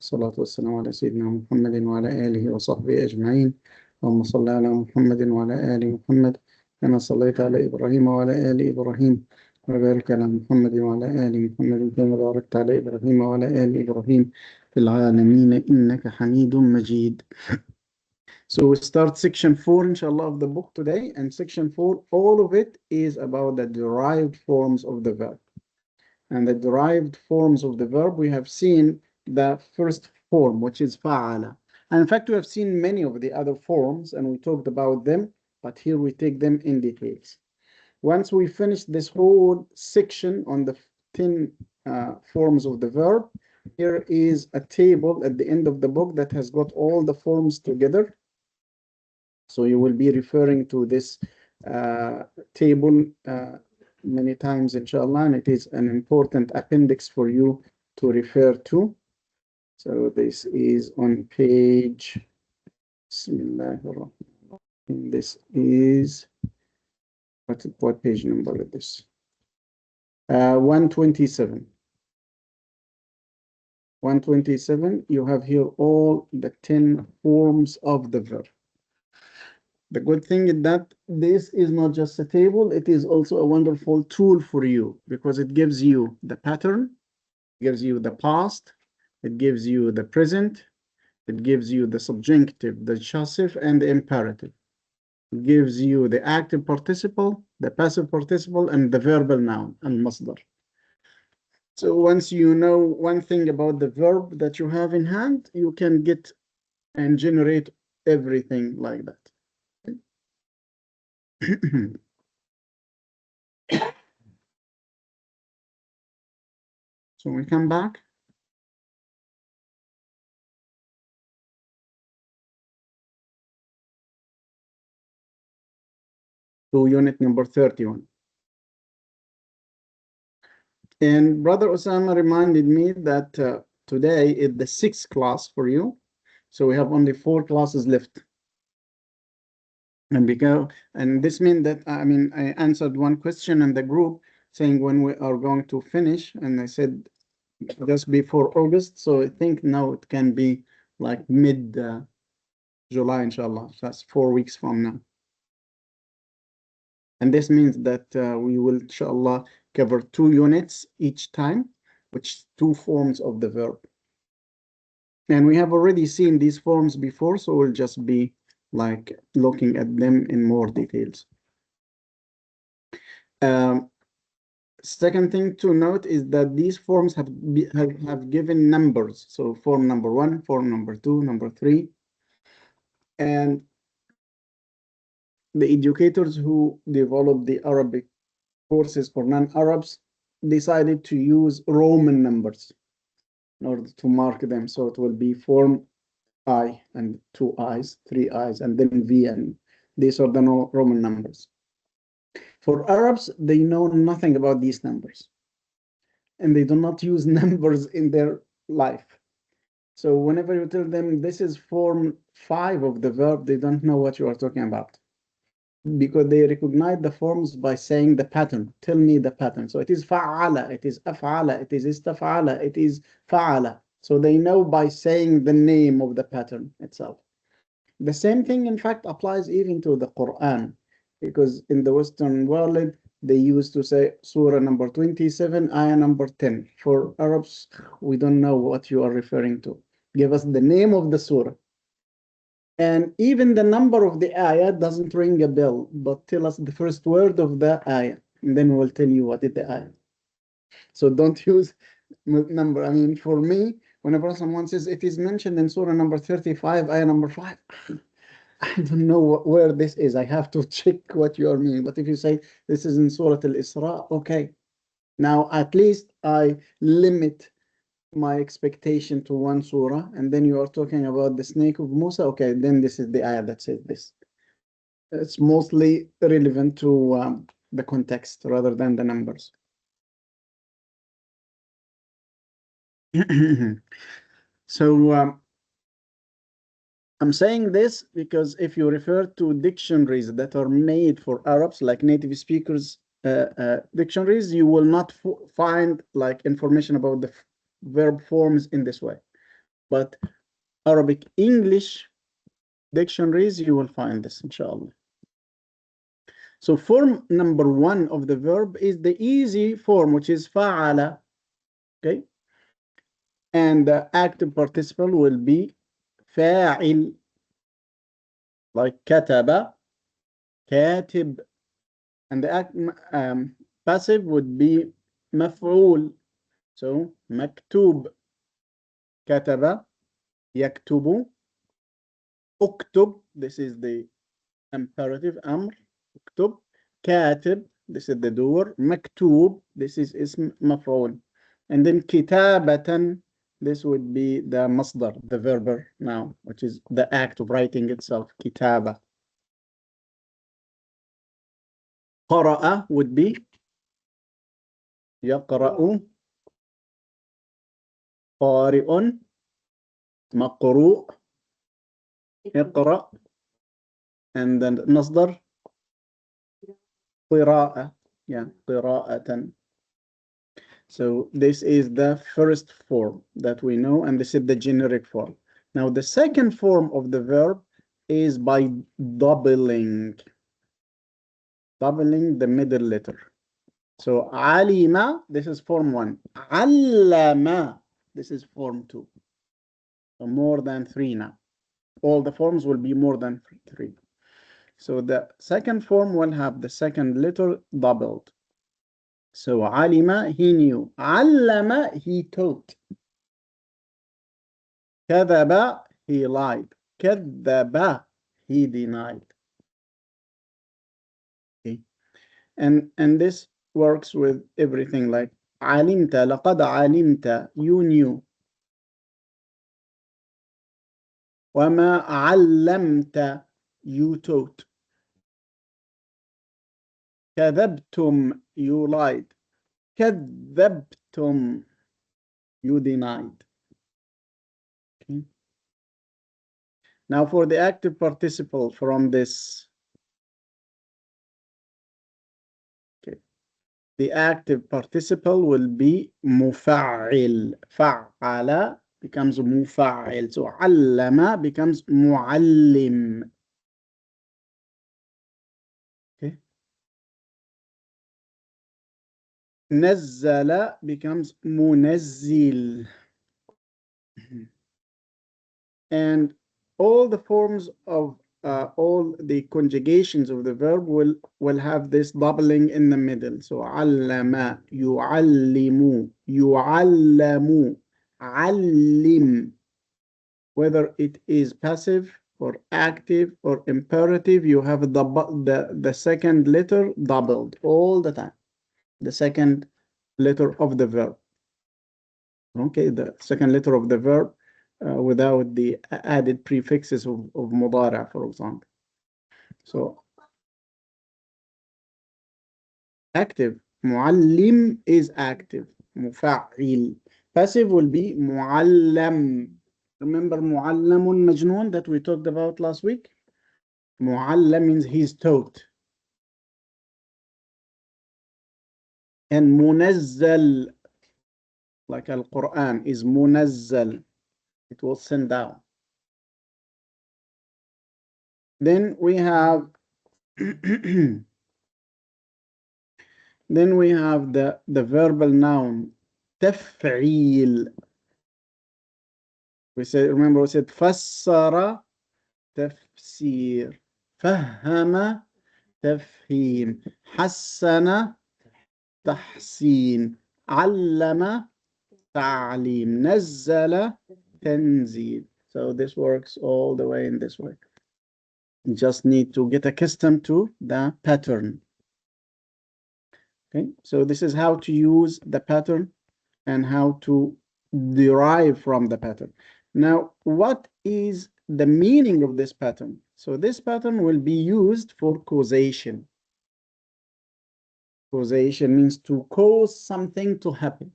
الصلاة والسلام على سيدنا محمد وعلى آله وصحبه أجمعين. اللهم صل على محمد وعلى آل محمد كما صليت على إبراهيم وعلى آل إبراهيم، وبارك على محمد وعلى آل محمد كما باركت على إبراهيم وعلى آل إبراهيم في العالمين إنك حميد مجيد. So we start section 4 inshallah of the book today, and section 4, all of it is about the derived forms of the verb. And the derived forms of the verb, we have seen the first form, which is fa'ala. And in fact, we have seen many of the other forms and we talked about them, but here we take them in details. Once we finish this whole section on the 10 forms of the verb, here is a table at the end of the book that has got all the forms together. So you will be referring to this table many times, inshallah, and it is an important appendix for you to refer to. So this is on page, Bismillahirrahmanirrahim. This is, what page number is this? 127. 127, you have here all the 10 forms of the verb. The good thing is that this is not just a table, it is also a wonderful tool for you because it gives you the pattern, it gives you the past, it gives you the present, it gives you the subjunctive, the accusative, and the imperative. It gives you the active participle, the passive participle, and the verbal noun, al-masdar. So once you know one thing about the verb that you have in hand, you can get and generate everything like that. So we come back. To unit number 31. And Brother Osama reminded me that today is the 6th class for you. So we have only 4 classes left. And this means that, I answered one question in the group saying when we are going to finish, and I said just before August. So I think now it can be like mid-July, inshallah. So that's 4 weeks from now. And this means that we will, inshallah, cover 2 units each time, which 2 forms of the verb. And we have already seen these forms before, so we'll just be like looking at them in more details. Second thing to note is that these forms have given numbers. So form number 1, form number 2, number 3. And the educators who developed the Arabic courses for non-Arabs decided to use Roman numbers in order to mark them. So it will be form I and 2 I's, 3 I's, and then V, and these are the Roman numbers. For Arabs, they know nothing about these numbers, and they do not use numbers in their life. So whenever you tell them this is form 5 of the verb, they don't know what you are talking about, because they recognize the forms by saying the pattern. Tell me the pattern. So it is fa'ala, it is af'ala, it is istaf'ala, it is fa'ala. So they know by saying the name of the pattern itself. The same thing, in fact, applies even to the Quran, because in the Western world, they used to say Surah number 27, ayah number 10. For Arabs, we don't know what you are referring to. Give us the name of the surah. And even the number of the ayah doesn't ring a bell, but tell us the first word of the ayah, and then we'll tell you what is the ayah. So don't use number. I mean, for me, whenever someone says it is mentioned in Surah number 35, ayah number 5, I don't know where this is. I have to check what you are meaning. But if you say this is in Surah Al-Isra, okay. Now, at least I limit my expectation to one surah, and then you are talking about the snake of Musa, okay, then this is the ayah that says this. It's mostly relevant to the context rather than the numbers. So I'm saying this because if you refer to dictionaries that are made for Arabs, like native speakers dictionaries, you will not find like information about the verb forms in this way. but Arabic English dictionaries, you will find this, inshallah. So form number 1 of the verb is the easy form, which is fa'ala. Okay. And the active participle will be fa'il, like kataba, katib. And the passive would be maf'ul. So maktub, kataba, yaktubu, uktub. This is the imperative amr. Uktub, katib. This is the doer. Maktub. This is ism maf'ul. And then kitabatan. This would be the masdar, the verb now, which is the act of writing itself. Kitaba. قرأ would be يقرأ. قارئ. مقروء. اقرأ. And then مصدر قراءة. Yeah, قراءة. So this is the first form that we know, and this is the generic form. Now the second form of the verb is by doubling the middle letter. So alima, this is form 1. Allama, this is form 2. So more than 3 now. All the forms will be more than 3. So the second form will have the second letter doubled. So alima, he knew. Allama, he taught. Kadhaba, he lied. Kadhaba, he denied. Okay. And this works with everything, like alimta, laqad alimta, you knew. Wama allamta, you taught. Kadhabtum, you lied. Kadhabtum, you denied. Okay. Now for the active participle from this. Okay. The active participle will be mufa'il. Fa'ala becomes mufa'il. So allama becomes muallim. Okay. Nazzala becomes munazzil. And all the forms of all the conjugations of the verb will have this doubling in the middle. So allama, yu'allimu, yu'allamu, allim. Whether it is passive or active or imperative, you have the second letter doubled all the time. The second letter of the verb. Okay, the second letter of the verb without the added prefixes of mudara, for example. So active, muallim is active, mufa'il. Passive will be muallam. Remember muallamun majnoon that we talked about last week? Muallam means he's taught. And munazzal, like Al-Quran, is munazzal. It was sent down. Then we have the verbal noun تفعيل. Remember we said فسر تفسير, فهم تفهيم, حسن تحسين, علم تعليم, نزل تنزيل. So this works all the way in this way. You just need to get accustomed to the pattern. Okay, so this is how to use the pattern and how to derive from the pattern. Now, what is the meaning of this pattern? So this pattern will be used for causation. Causation means to cause something to happen.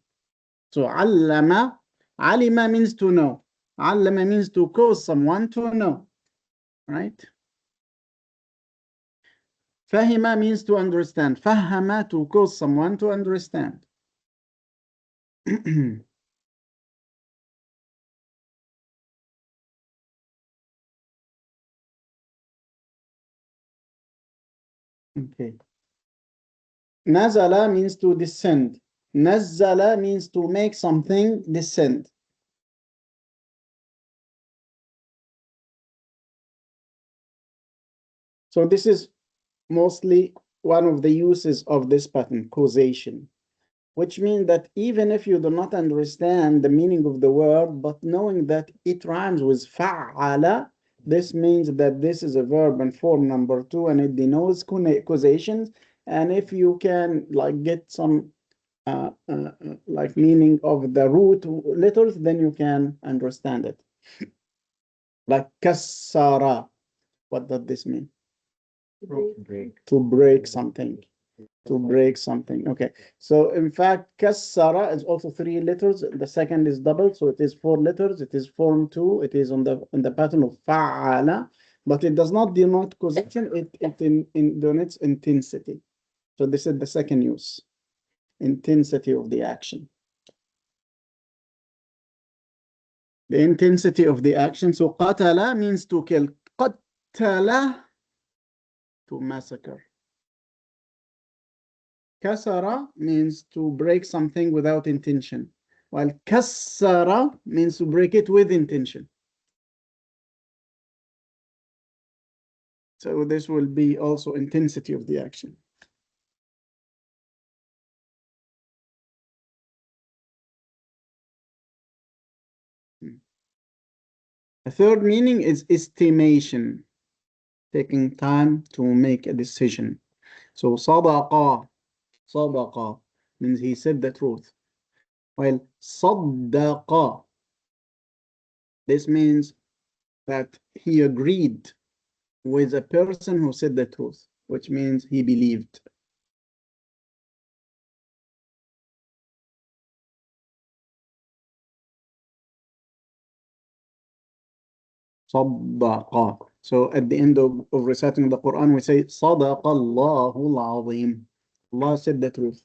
So allama, alima means to know. Allama means to cause someone to know, right? Fahima means to understand. Fahama, to cause someone to understand. Okay. Nazala means to descend. Nazzala means to make something descend. So this is mostly one of the uses of this pattern, causation, which means that even if you do not understand the meaning of the word, but knowing that it rhymes with fa'ala, this means that this is a verb in form number 2 and it denotes causations. And if you can like get some like meaning of the root letters, then you can understand it. Like kassara, what does this mean? To break something. To break something. Okay. So in fact, kassara is also 3 letters. The second is double, so it is 4 letters. It is form 2. It is on the pattern of fa'ala, but it does not denote causation. It denotes intensity. So this is the second use. Intensity of the action. The intensity of the action. So qatala means to kill. Qatala, to massacre. Kasara means to break something without intention, while kassara means to break it with intention. So this will be also intensity of the action. The third meaning is estimation, taking time to make a decision. So sadaqa, sadaqa means he said the truth, while saddaqa, this means that he agreed with a person who said the truth, which means he believed. Saddaqa. So at the end of reciting the Quran, we say Sadaqa Allahul Azim. Allah said the truth.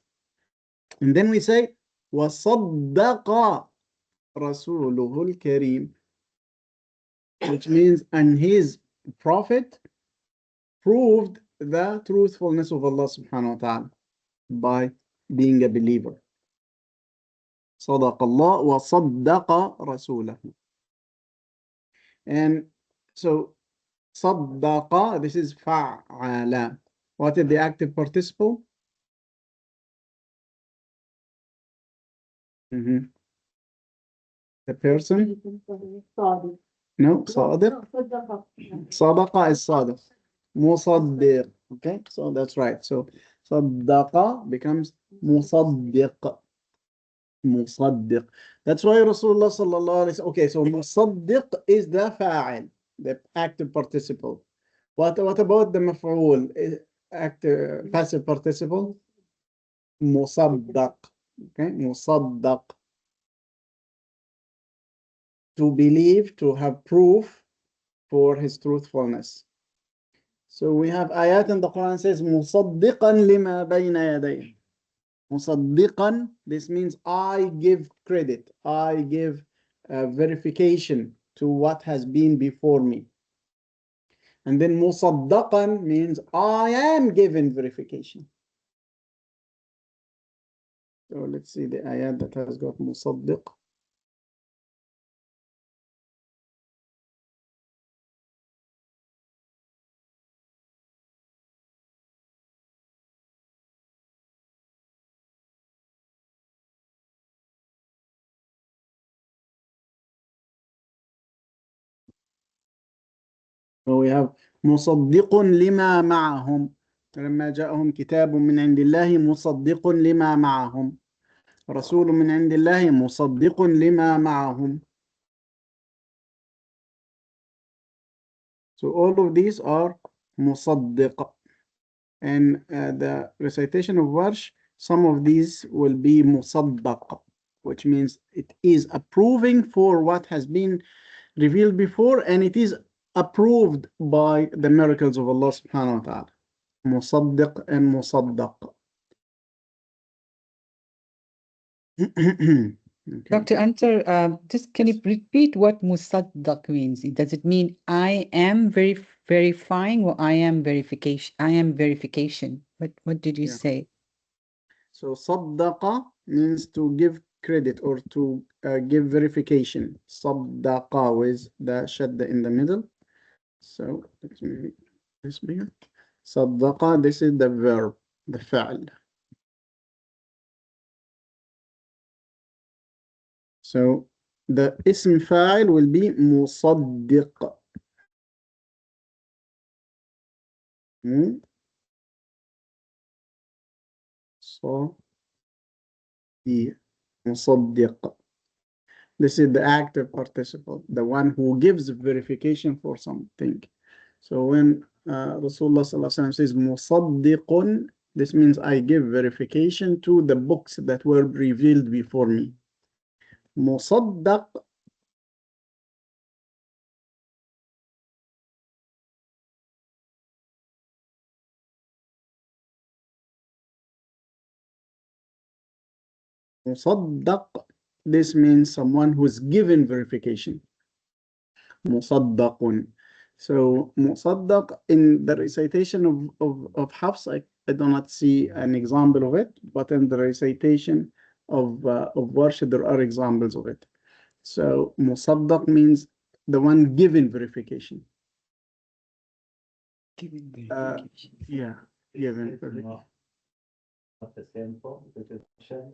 And then we say وَصَدَّقَ رَسُولُهُ الْكَرِيمُ, which means and his prophet proved the truthfulness of Allah subhanahu wa ta'ala by being a believer. صدق الله وصدق رسوله. And so صدق, this is فعل. What is the active participle? The person? No, صادق. صدق is صادق. مصدق. Okay, so that's right. So صدق becomes مصدق. مصدق. That's why Rasulullah sallallahu alaihi wasallam. Okay, so مصدق is the fa'il, the active participle. What about the مفعول? Active passive participle? مصدق. Okay, مصدق. To believe, to have proof for his truthfulness. So we have ayat in the Quran says مصدقا لما بين يديه. مصدقا, this means I give credit, I give verification to what has been before me. And then مصدقا means I am given verification. So let's see the ayat that has got مصدق. So we have مصدق لما معهم لما جاءهم كتاب من عند الله مصدق لما معهم رسول من عند الله مصدق لما معهم. So all of these are مصدق. And the recitation of Warsh, some of these will be مصدق, which means it is approving for what has been revealed before, and it is approved by the miracles of Allah subhanahu wa ta'ala. مصدق and مصدق. Okay. Dr. Ansar, just can you repeat what musaddaq means? Does it mean I am verifying or I am verification? I am verification. What did you Yeah. say? So صدق means to give credit or to give verification. صدق with the shadda in the middle. So let me make this bigger. صدق, this is the verb, the فعل. So the اسم فاعل will be مصدق. مصدق. This is the active participle, the one who gives verification for something. So when Rasulullah says مصدق, this means I give verification to the books that were revealed before me. مصدق مصدق, this means someone who's given verification. مصدق. So مصدق in the recitation of Hafs, I do not see an example of it, but in the recitation of Warsh, there are examples of it. So مصدق means the one given verification. Given verification. Yeah, given verification. Not the same form, which is shall.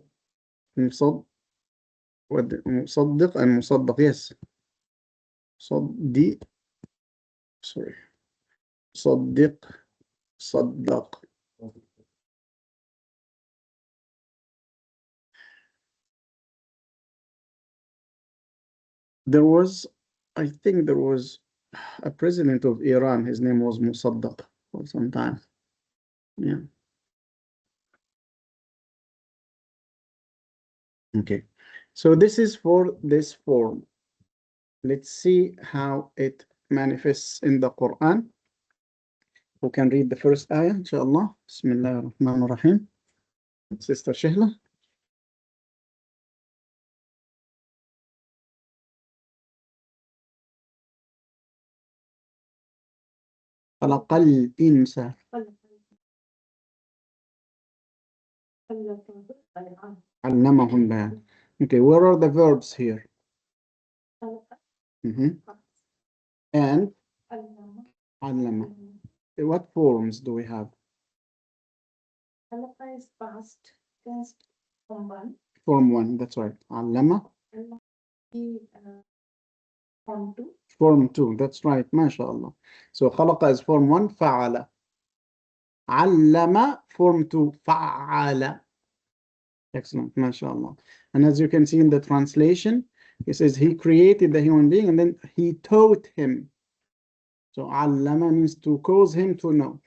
مصدق and مصدق, yes. صدق, sorry. صدق, صدق. I think there was a president of Iran. His name was Musaddaq for some time. Yeah. Okay. So this is for this form. Let's see how it manifests in the Quran. Who can read the first ayah, inshallah? Bismillah ar-Rahman ar-Rahim. Sister Shihla. خلق الإنسان. علمه البيان. Okay, where are the verbs here? And علم. What forms do we have? Is past tense form 1. Form 1, that's right. علم. Form 2. Form 2, that's right. MashaAllah. So خلق is form 1. فعل. علم form 2. فعل. Excellent. MashaAllah. And as you can see in the translation, it says he created the human being and then he taught him. So علم means to cause him to know.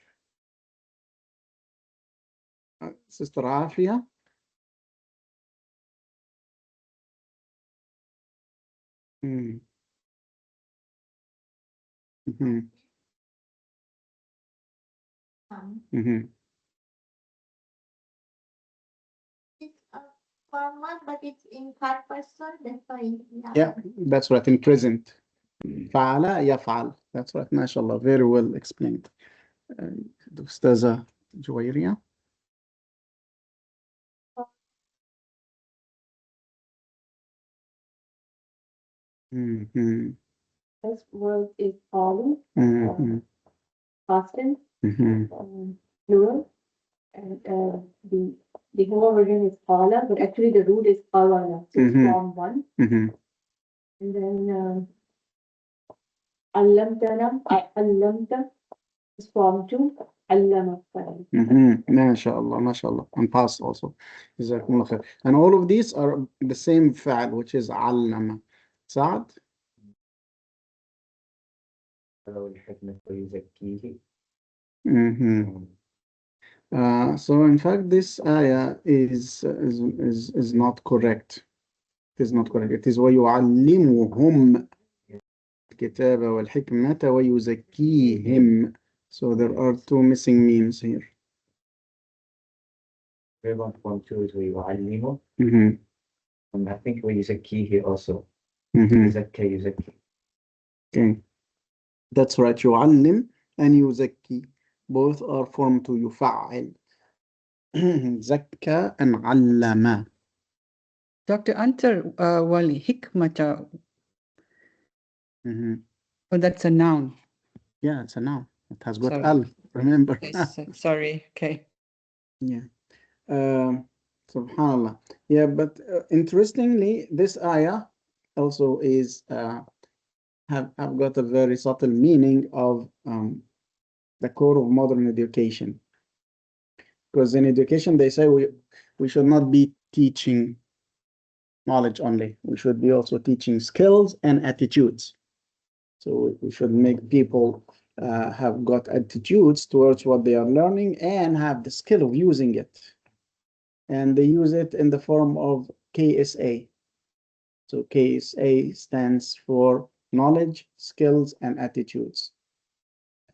Sister Afia. Mm. Mm-hmm. Mm-hmm. It's form 1, but it's in third person. That's why. Yeah, that's right. In present. فعل يفعل. That's right. MashaAllah. Very well explained. Ustaza Juwayriya. Mm-hmm. This word is falling. Mm-hmm. Past tense. Mm-hmm. Plural. And the whole version is qala, but actually the root is qawala. So it's form 1. Mm-hmm. And then allamtana, allamta is form 2. Allama. MashaAllah, MashaAllah. And past also. Jazakumullah khair. And all of these are the same fa'al, which is allama. Sa'ad? Mm-hmm. So in fact, this ayah is not correct. It is not correct. It is وَيُعَلِّمُهُمْ الْكِتَابَ وَالْحِكْمَةَ وَيُزَكِّيهِمْ. So there are two missing memes here. Form 2 is where you alimu. Mm-hmm. And I think we use a key here also. Mm-hmm. Use a key. Okay. That's right. يُعَلِّم and يزكي. Both are formed to يفعل. زكى and علم. Dr. Antar, والحكمة, Mhm. oh, that's a noun. Yeah, it's a noun. It has got Sorry. al, remember. Yes, sorry, okay. Yeah. Subhanallah. Yeah, but interestingly, this ayah also is have got a very subtle meaning of the core of modern education. Because in education, they say we should not be teaching knowledge only. We should be also teaching skills and attitudes. So we should make people have got attitudes towards what they are learning and have the skill of using it. And they use it in the form of KSA. So KSA stands for knowledge, skills, and attitudes.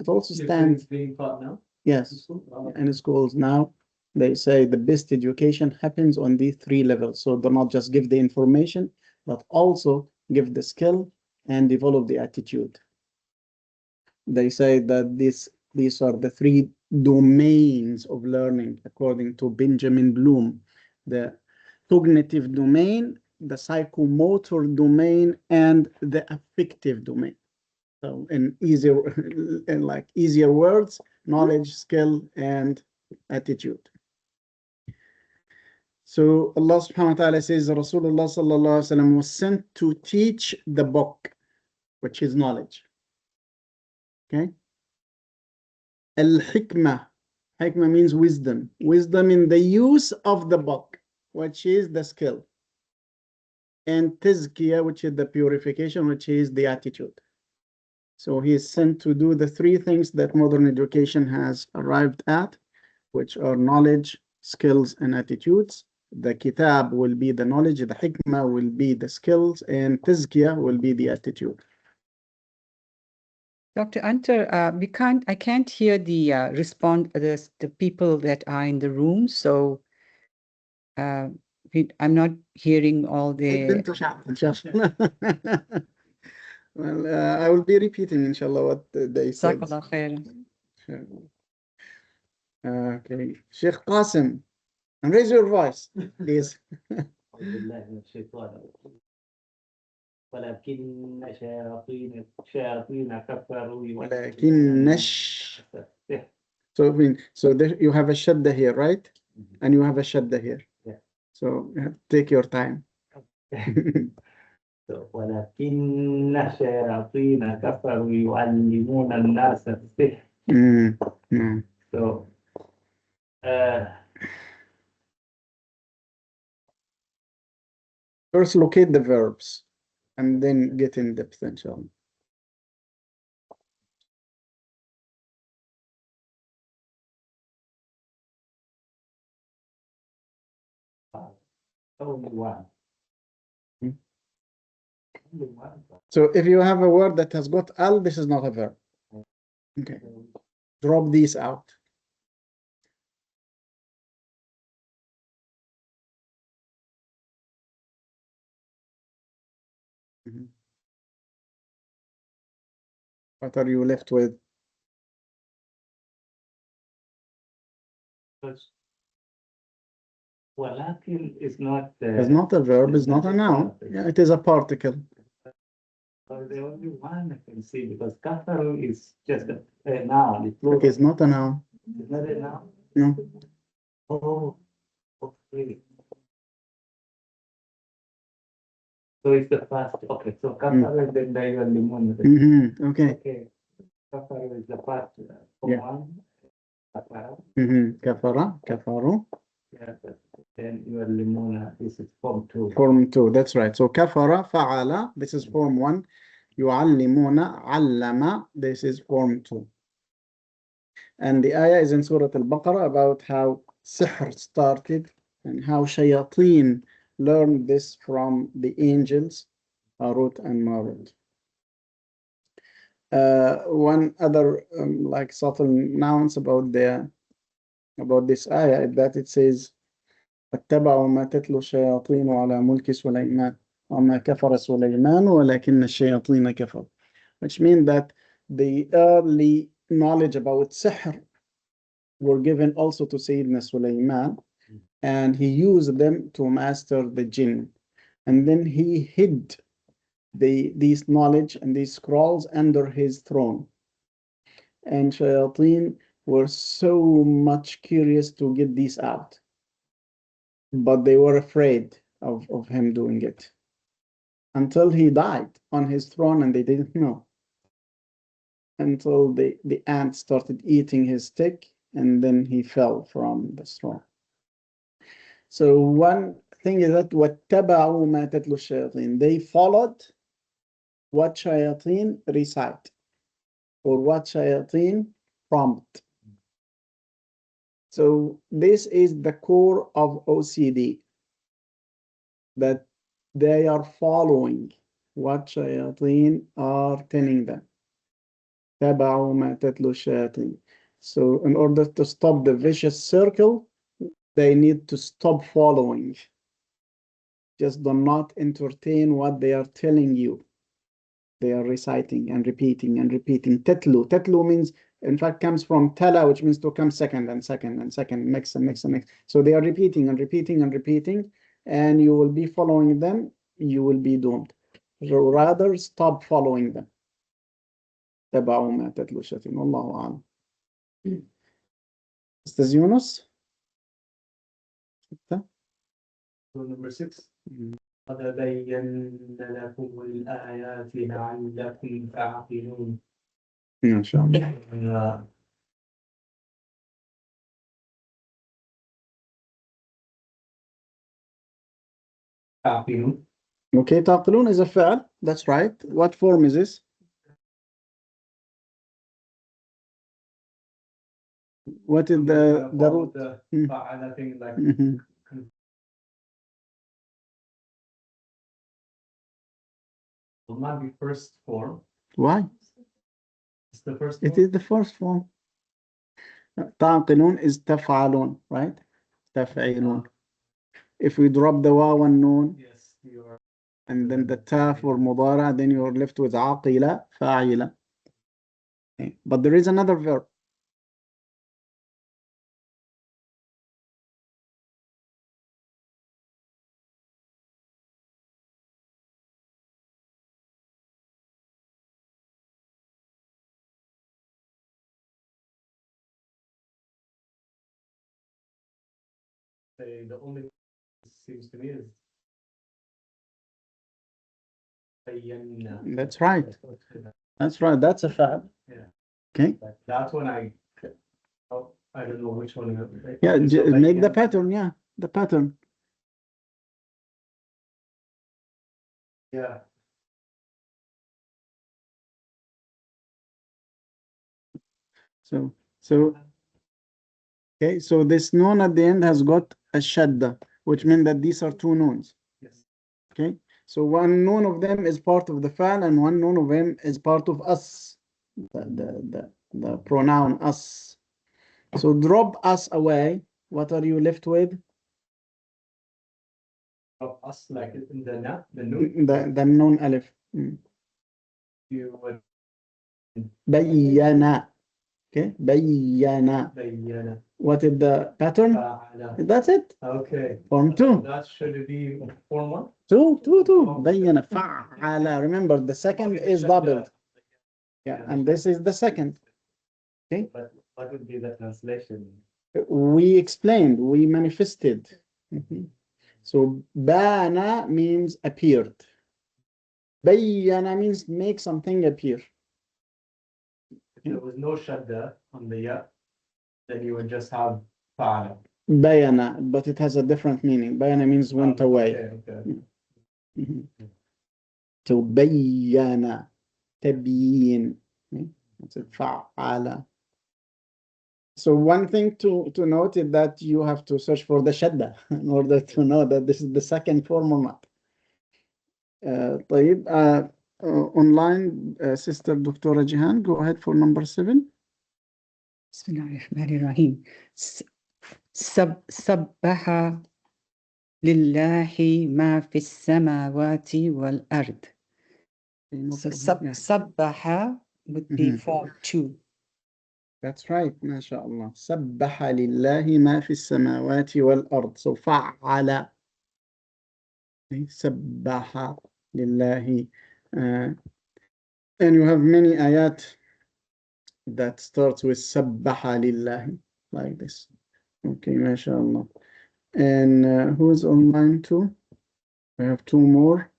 It also stands, being taught now? yes, in schools now, they say the best education happens on these three levels. So do not just give the information, but also give the skill and develop the attitude. They say that these are the three domains of learning, according to Benjamin Bloom: the cognitive domain, the psychomotor domain, and the affective domain. So in easier words, knowledge, skill, and attitude. So Allah subhanahu wa ta'ala says Rasulullah sallallahu alaihi wasallam was sent to teach the book, which is knowledge. Okay. Al-hikmah. Hikmah means wisdom. Wisdom in the use of the book, which is the skill. And tazkiyah, which is the purification, which is the attitude. So he is sent to do the three things that modern education has arrived at, which are knowledge, skills, and attitudes. The kitab will be the knowledge, the hikmah will be the skills, and tazkiyah will be the attitude. Dr. Antar, I can't hear the the people that are in the room, so I'm not hearing all the. Well, I will be repeating, inshallah, what they said. Jazakallah khair. Okay, Sheikh Qasim, and raise your voice, please. أعوذ بالله من الشيطان الرجيم. ولكن شياطين كفروا ولكن So there you have a shadda here, right? And you have a shadda here. Yeah. So you have to take your time. ولكن شياطين كفروا يعلمون الناس السحر. So first locate the verbs and then get in depth, inshallah. only one. So if you have a word that has got al, this is not a verb. Okay. Drop these out. What are you left with? ولكن is not. It's not a verb. It's not a noun. Yeah, it is a particle. The only one I can see, because kafaru is just a noun. Okay, it's not a noun. It's not a noun. No. Oh, okay. So it's the first. Okay, so kafaru is then the limon. Okay. Okay, kafaru is the first Yeah. one. Kafara. Kafara, kafaru. Yeah, then your limona, this is form 2. Form 2, that's right. So kafara, fa'ala, this is form 1. Yu'allimuna, allama, this is form 2. And the ayah is in Surah Al-Baqarah about how sihr started and how shayateen learned this from the angels, Harut and Marut. One other like subtle nouns about this ayah is that it says واتبعوا ما تتلو الشياطين على ملك سليمان وما كفر سليمان ولكن الشياطين كفروا, which means that the early knowledge about sihr were given also to Sayyidina Sulaiman, and he used them to master the jinn. And then he hid these knowledge and these scrolls under his throne. And shayateen were so much curious to get these out, but they were afraid of him doing it until he died on his throne, and they didn't know until the ant started eating his stick, and then he fell from the throne. So one thing is that وَاتَّبَعُوا مَا تَتْلُو الشَّيَاطِينَ, they followed what shayateen recite or what shayateen prompt. So this is the core of OCD, that they are following what shayateen are telling them. تَبَعُوا مَا تَتْلُو الشَّيَاطِينَ. So in order to stop the vicious circle, they need to stop following. Just do not entertain what they are telling you. They are reciting and repeating and repeating. Tetlu. Tetlu means, in fact, comes from tala, which means to come second and second and second, mix and mix and mix. So they are repeating and repeating and repeating, and you will be following them. You will be doomed. So rather, stop following them. تبعوا ما تتلو الشياطين والله أعلم. Ustaz Yunus? Number 6. قد بينا لكم الآيات لعلكم تعقلون. ما شاء الله. تعقلون. Okay, تعقلون is a فعل. That's right. What form is this? What is the root? فعل thing like will not be first form. Why? It's the first It form. is the first form. تعقلون is تفعلون, right? تفعلون. If we drop the waw and noon, Yes, you are. and then the ta for mudara, then you are left with عقيلة فاعلة. Okay. But there is another verb. The only seems to me is بينا. That's right. That's right. That's a fa'al. Yeah. Okay. That's when I don't know which one. Yeah, It's not make the بينا. pattern. Yeah, the pattern. Yeah. So okay, so this noon at the end has got a shadda, which means that these are two noons. Yes. Okay, so one noon of them is part of the fa'al, and one noon of them is part of us, the pronoun us. So drop us away. What are you left with? Of us, like in the noon. The noon alif. You would بينا. Okay, بينا. بينا. What is the pattern? فعل. That's it. Okay. Form 2. That should be form 1. 2. بينا فعل. Remember, the second is doubled. Yeah, and this is the second. Okay. But what would be the translation? We explained, we manifested. So bana means appeared. Bayyana means make something appear. If there was no shadda on the ya, then you would just have fa'ala. Bayana, but it has a different meaning. Bayana means went away. Okay. So bayyana, tabyin. That's it. Fa'ala. So one thing to note is that you have to search for the shadda in order to know that this is the second form or not. طيب, online, Sister Dr. Jihan, go ahead for number 7. بسم الله الرحمن الرحيم. سبح لله ما في السماوات والأرض. So سبح would be form 2. That's right. ما شاء الله. سبح لله ما في السماوات والأرض. So فعل. سبح لله. And you have many ayat that starts with سبح لله like this. Okay, ما شاء الله. And who is online too? We have two more.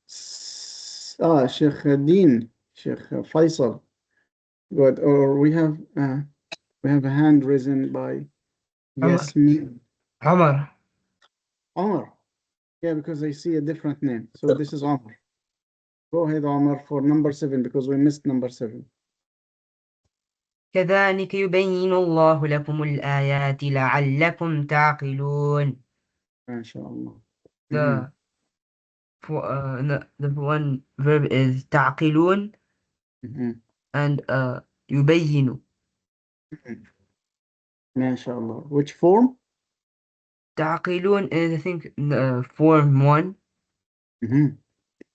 Sheikh Dean, Sheikh Faisal. Good. Or we have a hand risen by Yasmin. Omar. Omar. Yeah, because I see a different name. So this is Omar. Go ahead, Omar, for number 7 because we missed number 7. كذلك يبين الله لكم الآيات لعلكم تعقلون. MashaAllah. The one verb is تعقلون and يبين. MashaAllah. Which form? تعقلون is I think form 1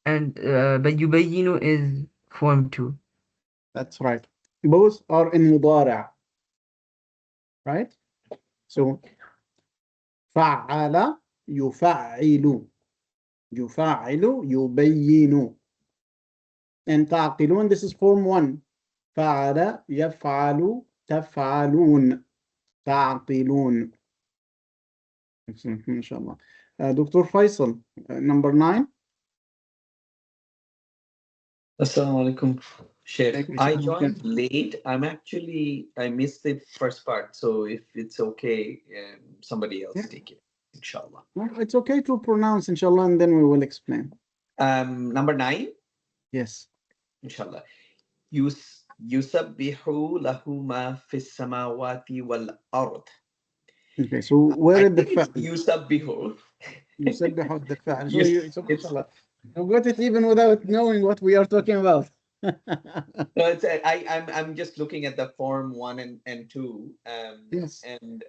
and but يبين is form 2. That's right. Both are in مضارع. Right? So فعل يفعل يفعل يبين. And تعقلون, this is form 1. فعل يفعل تفعلون تعقلون. Excellent, MashaAllah. Dr. Faisal, number 9. Assalamu alaikum, Sheikh. Alaikum I salam. joined late. I missed the first part. So if it's okay, somebody else Yeah. take it, inshallah. Well, it's okay to pronounce, inshallah, and then we will explain. Number 9, Yes. inshallah. Yusabbihu lahu ma fis samawati wal ard. Okay, so where is the it's fa'al? Yusabbihu. يسبح the fa'al. So Yes, so it's- mashallah. You got it even without knowing what we are talking about. No, I'm just looking at the form 1 and 2. Yes. And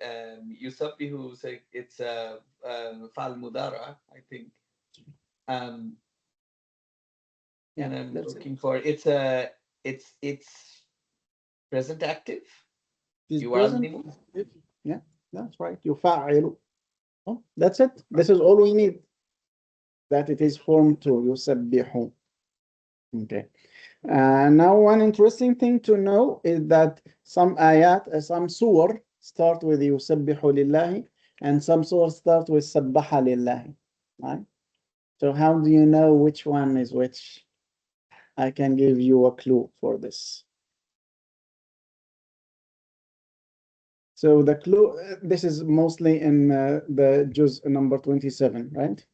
Yusabbihu, it's fal mudara, I think. And I'm that's looking for it's present active. It is You present. are Yeah, that's right. يفعل. Oh, that's it. This is all we need. That it is form 2. يسبح. Okay. Now one interesting thing to know is that some ayat, some surah start with يسبح لله and some surah start with سبح لله. Right? So how do you know which one is which? I can give you a clue for this. So the clue, this is mostly in the juz number 27, right?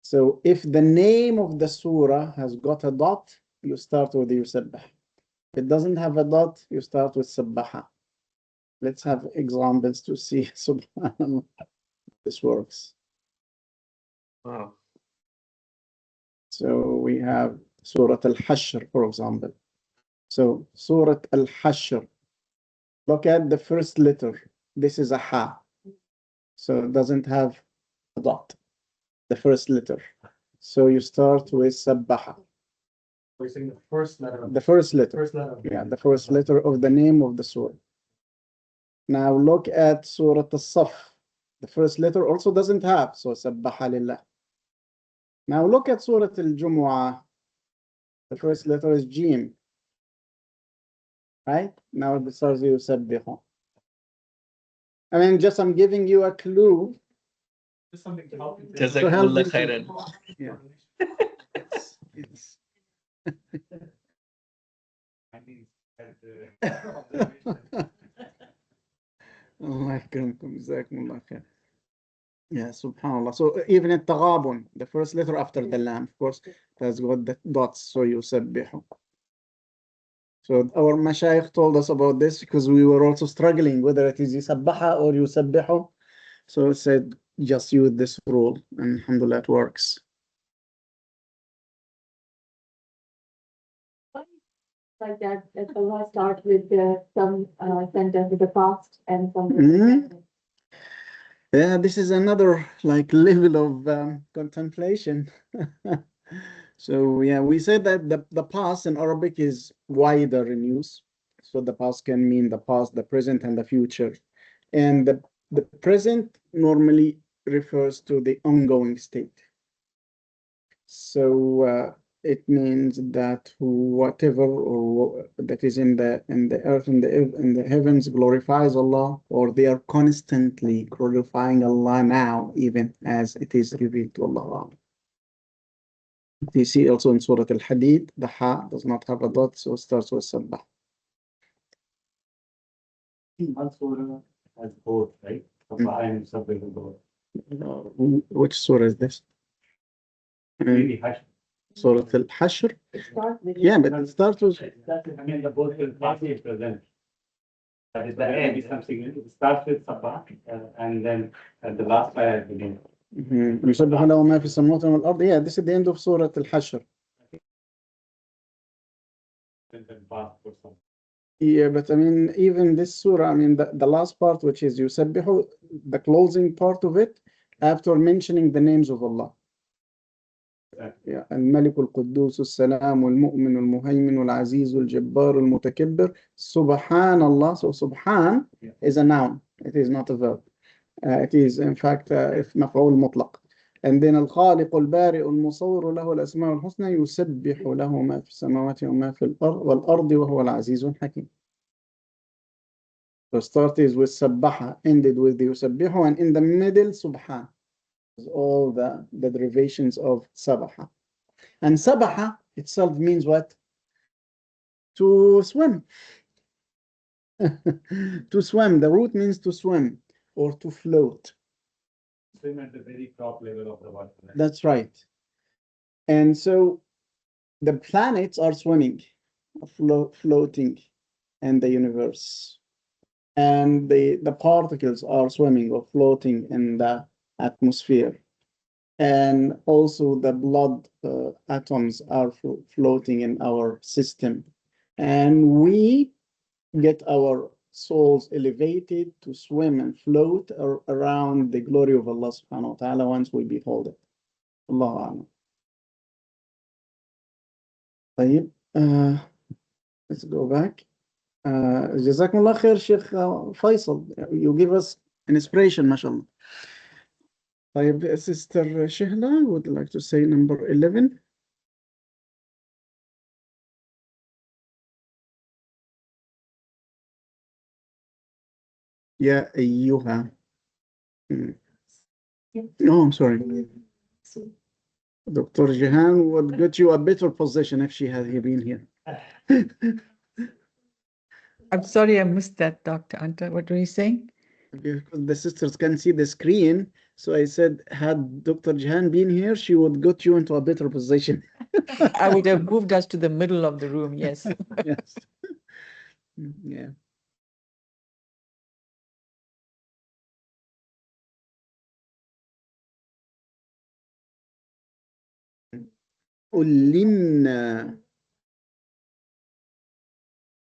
So if the name of the surah has got a dot, you start with yusabbah. If it doesn't have a dot, you start with sabbaha. Let's have examples to see subhanallah this works. Wow. So we have Surah Al-Hashr, for example. So Surah Al-Hashr, look at the first letter. This is a ha. So it doesn't have a dot, the first letter. So you start with sabbaha. We're saying the first letter. The first letter. First letter. Yeah, the first letter of the name of the surah. Now look at Surah Al-Saf. The first letter also doesn't have, so sabbaha lillah. Now look at Surah Al-Jumu'ah. The first letter is Jim. Right? Now it starts with yusabbihu. I mean, just I'm giving you a clue. Just something to help you. Jazakumullah you. khairan. Yeah. It's I mean, Allah yakramkum, jazakumullah khair. Yeah, subhanallah. So even at taghabun, the first letter after the lam, of course, has got the dots, so yusabbihu. So our mashayikh told us about this because we were also struggling whether it is yusabbaha or yusabbihu. So it said just use this rule, and alhamdulillah it works. Like that Allah starts with some sentence with the past and some with Mhm. the present. Yeah, this is another like level of contemplation. So yeah, we said that the past in Arabic is wider in use. So the past can mean the past, the present, and the future. And the present normally refers to the ongoing state. So it means that whatever or that is in the earth and in the heavens glorifies Allah, or they are constantly glorifying Allah now, even as it is revealed to Allah. You see also in Surah Al-Hadid, the ha does not have a dot, so it starts with sabbah. One surah has both, right? Sabah and Sabah both. Which surah is this? Maybe Hashr. Surah Al-Hashr? It starts with. Yeah, but it starts with I mean, the both will partly present. But at the end, is something, it starts with Sabah, and then at the last ayah at the beginning. يسبح له ما في السماوات والأرض. Yeah, this is the end of Surah Al-Hashr. And then past or something. Yeah, but I mean, even this surah, I mean, the last part, which is يسبح, the closing part of it, after mentioning the names of Allah. Yeah, الملك القدوس السلام والمؤمن المهيمن والعزيز الجبار المتكبر سبحان الله. So subhan is a noun. It is not a verb. It is in fact مفعول مطلق. And then الخالق البارئ المصور له الأسماء الحسنى يسبح له ما في السماوات وما في الأرض والأرض وهو العزيز الحكيم. So start is with سبح, ended with the يسبح, and in the middle subhan. All the derivations of sabaha. And sabaha itself means what? To swim. To swim. The root means to swim or to float. Swim at the very top level of the water. That's right. And so the planets are swimming, floating in the universe. And the particles are swimming or floating in the atmosphere. And also the blood atoms are floating in our system. And we get our souls elevated to swim and float around the glory of Allah subhanahu wa ta'ala once we behold it. Allahu A'lam. طيب, let's go back. جزاكم الله خير Sheikh Faisal. You give us an inspiration, mashallah. طيب, Sister Shihla would like to say number 11. يا أيها. No, I'm sorry. Dr. Jahan would get you a better position if she had been here. I'm sorry, I missed that, Dr. Anta. What were you saying? Because the sisters can see the screen, so I said, had Dr. Jahan been here, she would get you into a better position. I would have moved us to the middle of the room, yes. Yes. Yeah. علمنا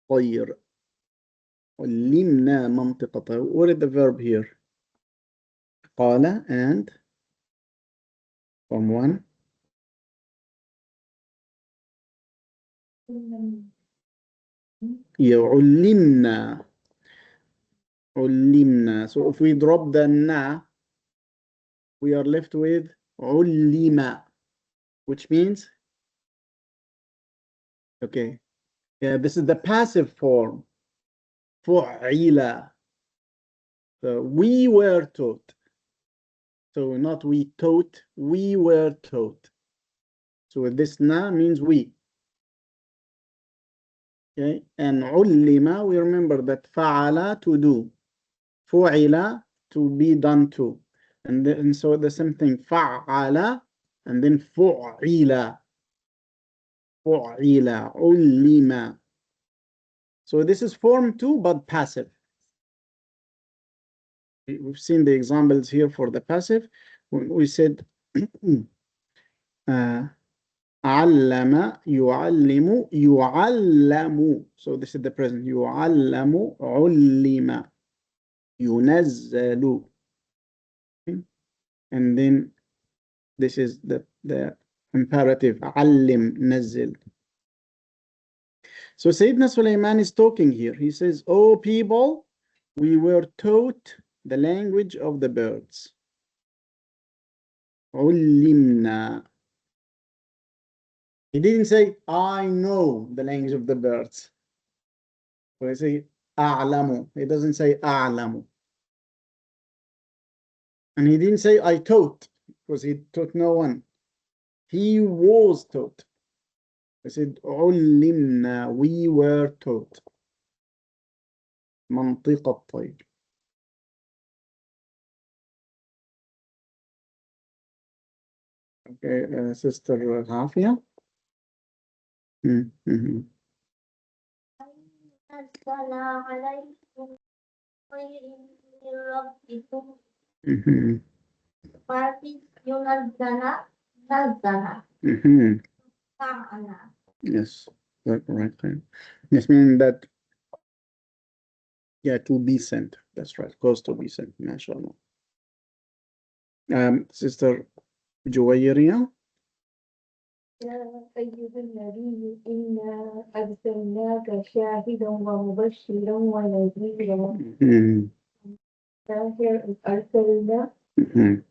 طير. علمنا منطقة. What is the verb here? قال and from one. علمنا. علمنا. So if we drop the na, we are left with علم, which means, okay, yeah, this is the passive form. فعل. So we were taught. So not we taught, we were taught. So this na means we. Okay, and علم, we remember that فعل, to do. فعل, to be done to. And then so the same thing, فعل, and then فعل. فعل, علم. So this is form 2, but passive. We've seen the examples here for the passive. When we said علم, يعلم, يعلم. So this is the present. يعلم, علم, ينزل. Okay. And then this is the imperative. علم نزل. So Sayyidina Sulaiman is talking here. He says, "Oh people, we were taught the language of the birds." علمنا. He didn't say, "I know the language of the birds." So he say, أعلم. He doesn't say أعلم. And he didn't say, "I taught," because he taught no one. He was taught. He said, علمنا. We were taught. منطق الطير. Okay, Sister Hafia. Mhm. نزل عليكم خير من ربكم Mhm. فارس ينزل نزل Mhm. فعل. Yes, that's right. Yes, meaning that, yeah, to be sent. That's right. Cause to be sent. MashaAllah. Sister Juwayriya. يا أيها النبي إنا أرسلناك شاهدا ومبشرا ونذيرا. Mhm. Here is أرسلنا. Mhm.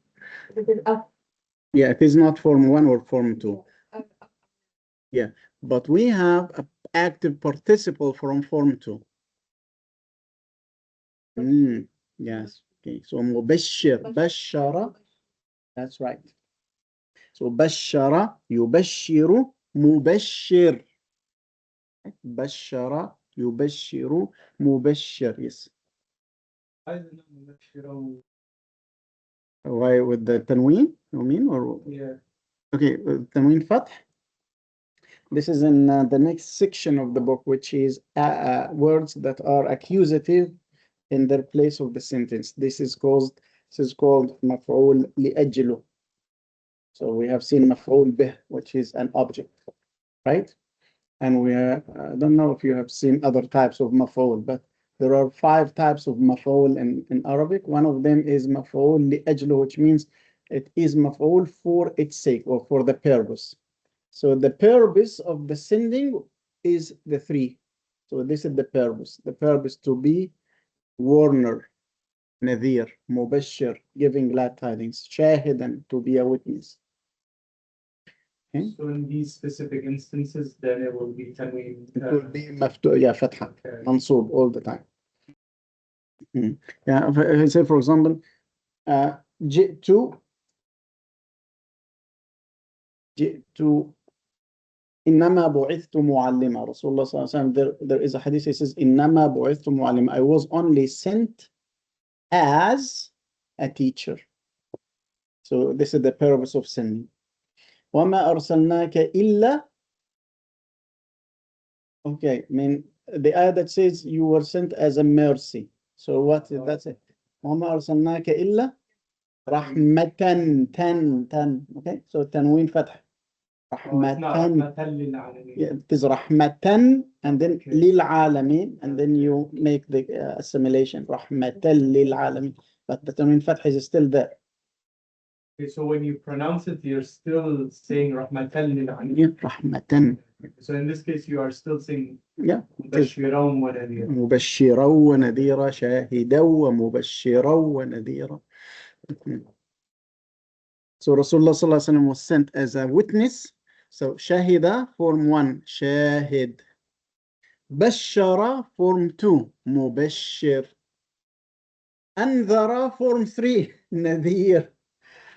This is up. Yeah, it is not form 1 or form 2. Yeah, but we have an active participle from form 2. Yes. Okay. So مبشر. بشر. That's right. So بشر يبشر مبشر. بشر يبشر مبشر. Yes. Why with the tanween? You mean or? Yeah. Okay, tanween fath. This is in the next section of the book, which is words that are accusative in their place of the sentence. This is called مفعول لأجله. So we have seen مفعول به, which is an object, right? And we I don't know if you have seen other types of مفعول, but there are 5 types of مفعول in Arabic. One of them is مفعول لأجله, which means it is مفعول for its sake or for the purpose. So the purpose of the sending is the 3. So this is the purpose. The purpose to be warner, nadhir, mubashir, giving glad tidings, shahidan, to be a witness. Okay? So in these specific instances, then it will be tanween. It will be maftu, yeah, fatha, mansub all the time. Yeah, if I say, for example, جئت إنما بعثت معلما. Rasulullah sallallahu alaihi wasallam, there is a hadith, he says, إنما بعثت معلما. I was only sent as a teacher. So this is the purpose of sending. وما أرسلناك إلا. Okay, I mean the ayah that says you were sent as a mercy. So what is that? It. وما أرسلناك إلا رحمة. Tan. Okay, so tanween fath. رحمة. Yeah, it is رحمة and then للعالمين, and then you make the assimilation رحمة للعالمين, but the tanween fath is still there. Okay, so when you pronounce it, you're still saying rahmatan lil alamin. Yeah, رحمة. So in this case, you are still saying Yeah. مبشرا ونذيرا. مبشرا ونذيرا شاهدا ومبشرا ونذيرا. So Rasulullah sallallahu alaihi wasallam was sent as a witness. So shahida form 1, shahid. Bashara form 2, mubashir. Anzara form 3, nadhir.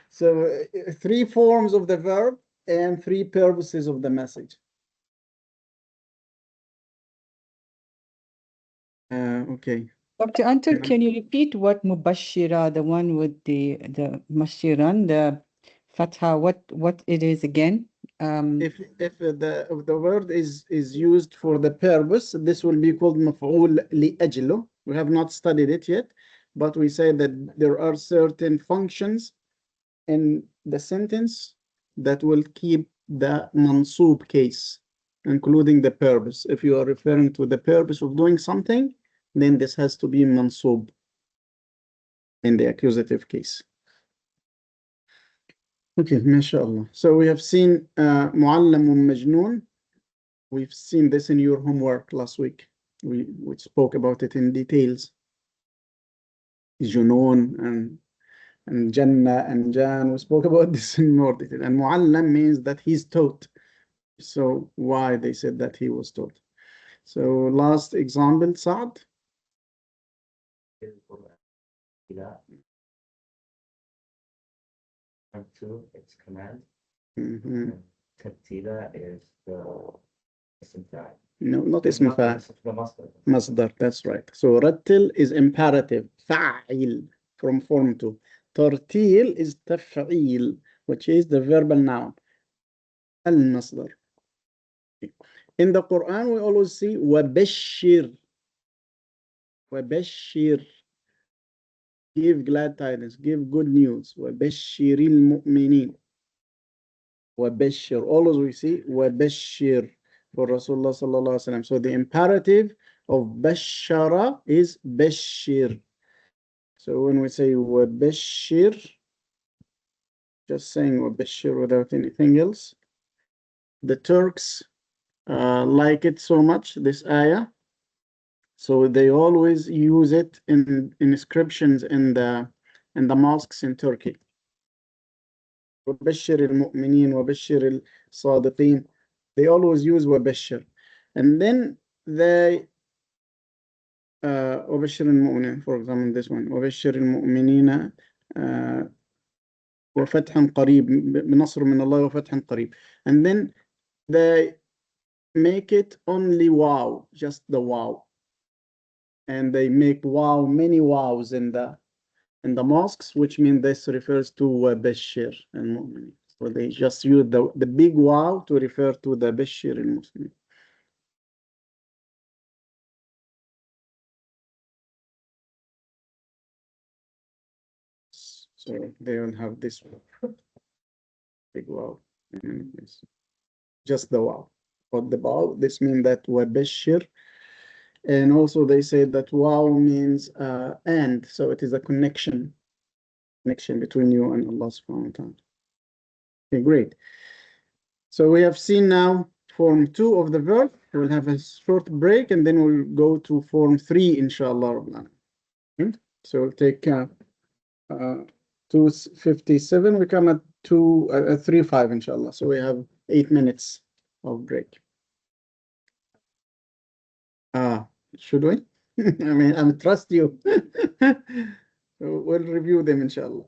So 3 forms of the verb and 3 purposes of the message. Okay. Dr. Antal, can you repeat what mubashira, the one with the mashiran, the fatha, what it is again? If the word is used for the purpose, this will be called مفعول لأجله. We have not studied it yet, but we say that there are certain functions in the sentence that will keep the mansub case, including the purpose. If you are referring to the purpose of doing something, then this has to be mansub in the accusative case. Okay, mashallah. So we have seen معلم مجنون. We've seen this in your homework last week. We spoke about it in details. Junoon and Jannah and Jan. We spoke about this in more detail. And معلم means that he's taught. So why they said that he was taught. So last example, Saad. Two, it's command. Mhm. Tartila is the ism fa'il. No, not اسم فاعل. The masdar. Masdar, that's right. So rattil is imperative. فاعل from form 2. Tartil is تفعيل, which is the verbal noun. المصدر. In the Quran, we always see وبشر. وبشر. Give glad tidings, give good news. وبشر المؤمنين. وبشر. Always we see وبشر for Rasulullah sallallahu alaihi wasallam. So the imperative of bashara is bashir. So when we say وبشر, just saying وبشر without anything else. The Turks like it so much, this ayah. So they always use it in inscriptions in the mosques in Turkey. وبشر المؤمنين وبشر الصادقين. They always use وبشر. And then they وبشر المؤمنين, for example, this one وبشر المؤمنين وفتح قريب, بنصر من الله وفتح قريب. And then they make it only wow, just the wow. And they make wow, many wows in the mosques, which means this refers to Bashir and Mu'min. So they just use the big wow to refer to the Bashir and Muslim. So they will have this big wow. Just the wow. But the wow, this means that Bashir. And also they say that wow means and, so it is a connection between you and Allah subhanahu wa ta'ala. Okay, great. So we have seen now form 2 of the verb. We'll have a short break and then we'll go to form 3, inshallah. Okay? So we'll take 2:57. We come at 3:05, inshallah. So we have 8 minutes of break. Should we? I mean, I trust you. So we'll review them, inshallah.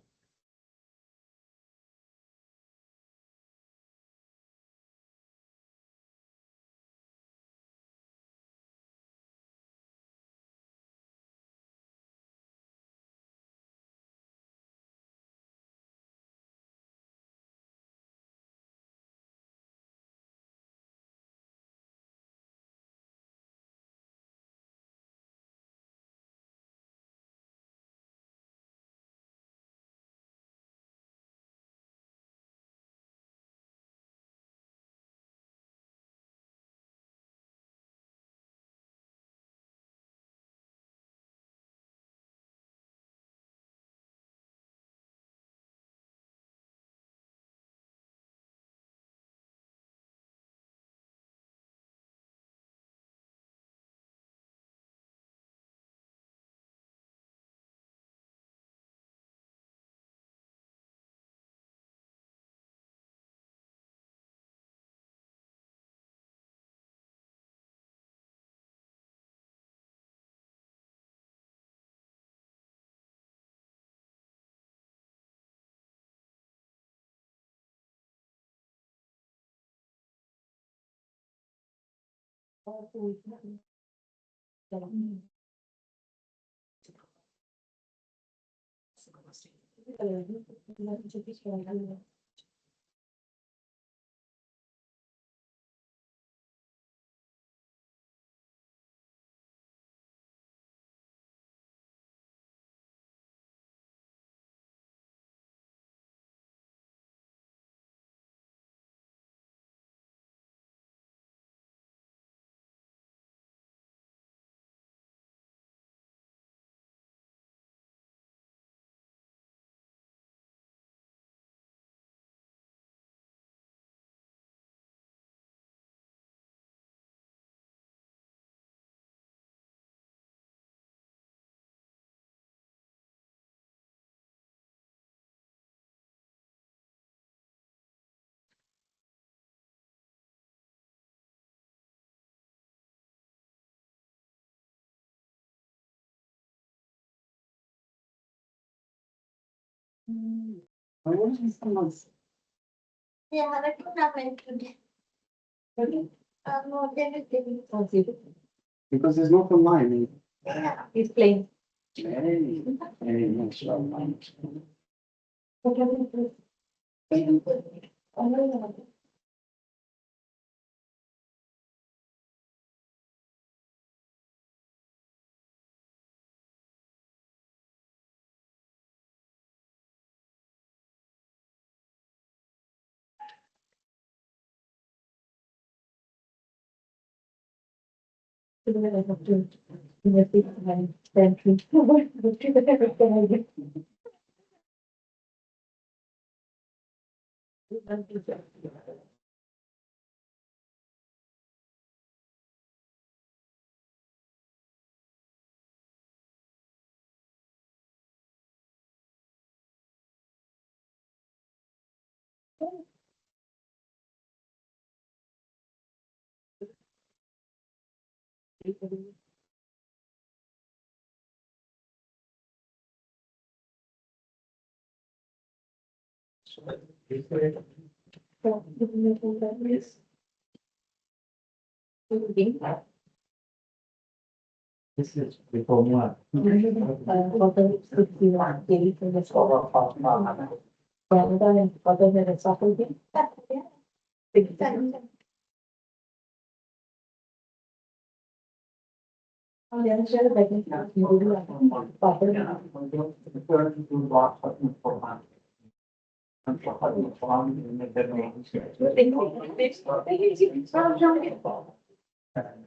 Yeah, that's what I meant today. No, then it's getting. Because there's no online. Yeah, it's plain. This is before one.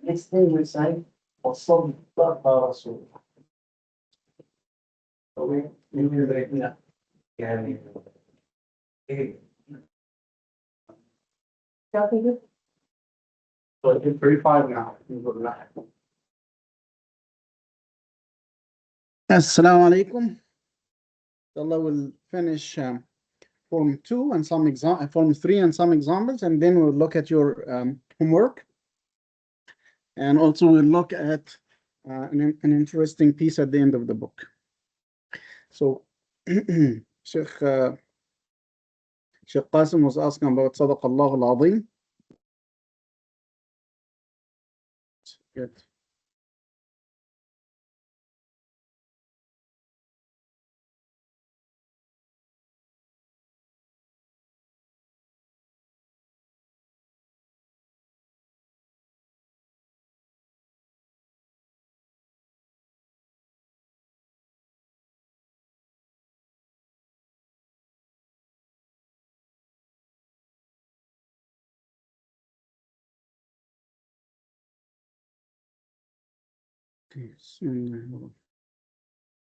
Next thing we say, وصدق رسول. يعني إيه. So I did 35 now. Assalamu alaikum. Allah will finish form 2 and some form 3 and some examples, and then we'll look at your homework. And also we'll look at an interesting piece at the end of the book. So Sheikh Qasim was asking about Sadaq Allah al-Azim. Good.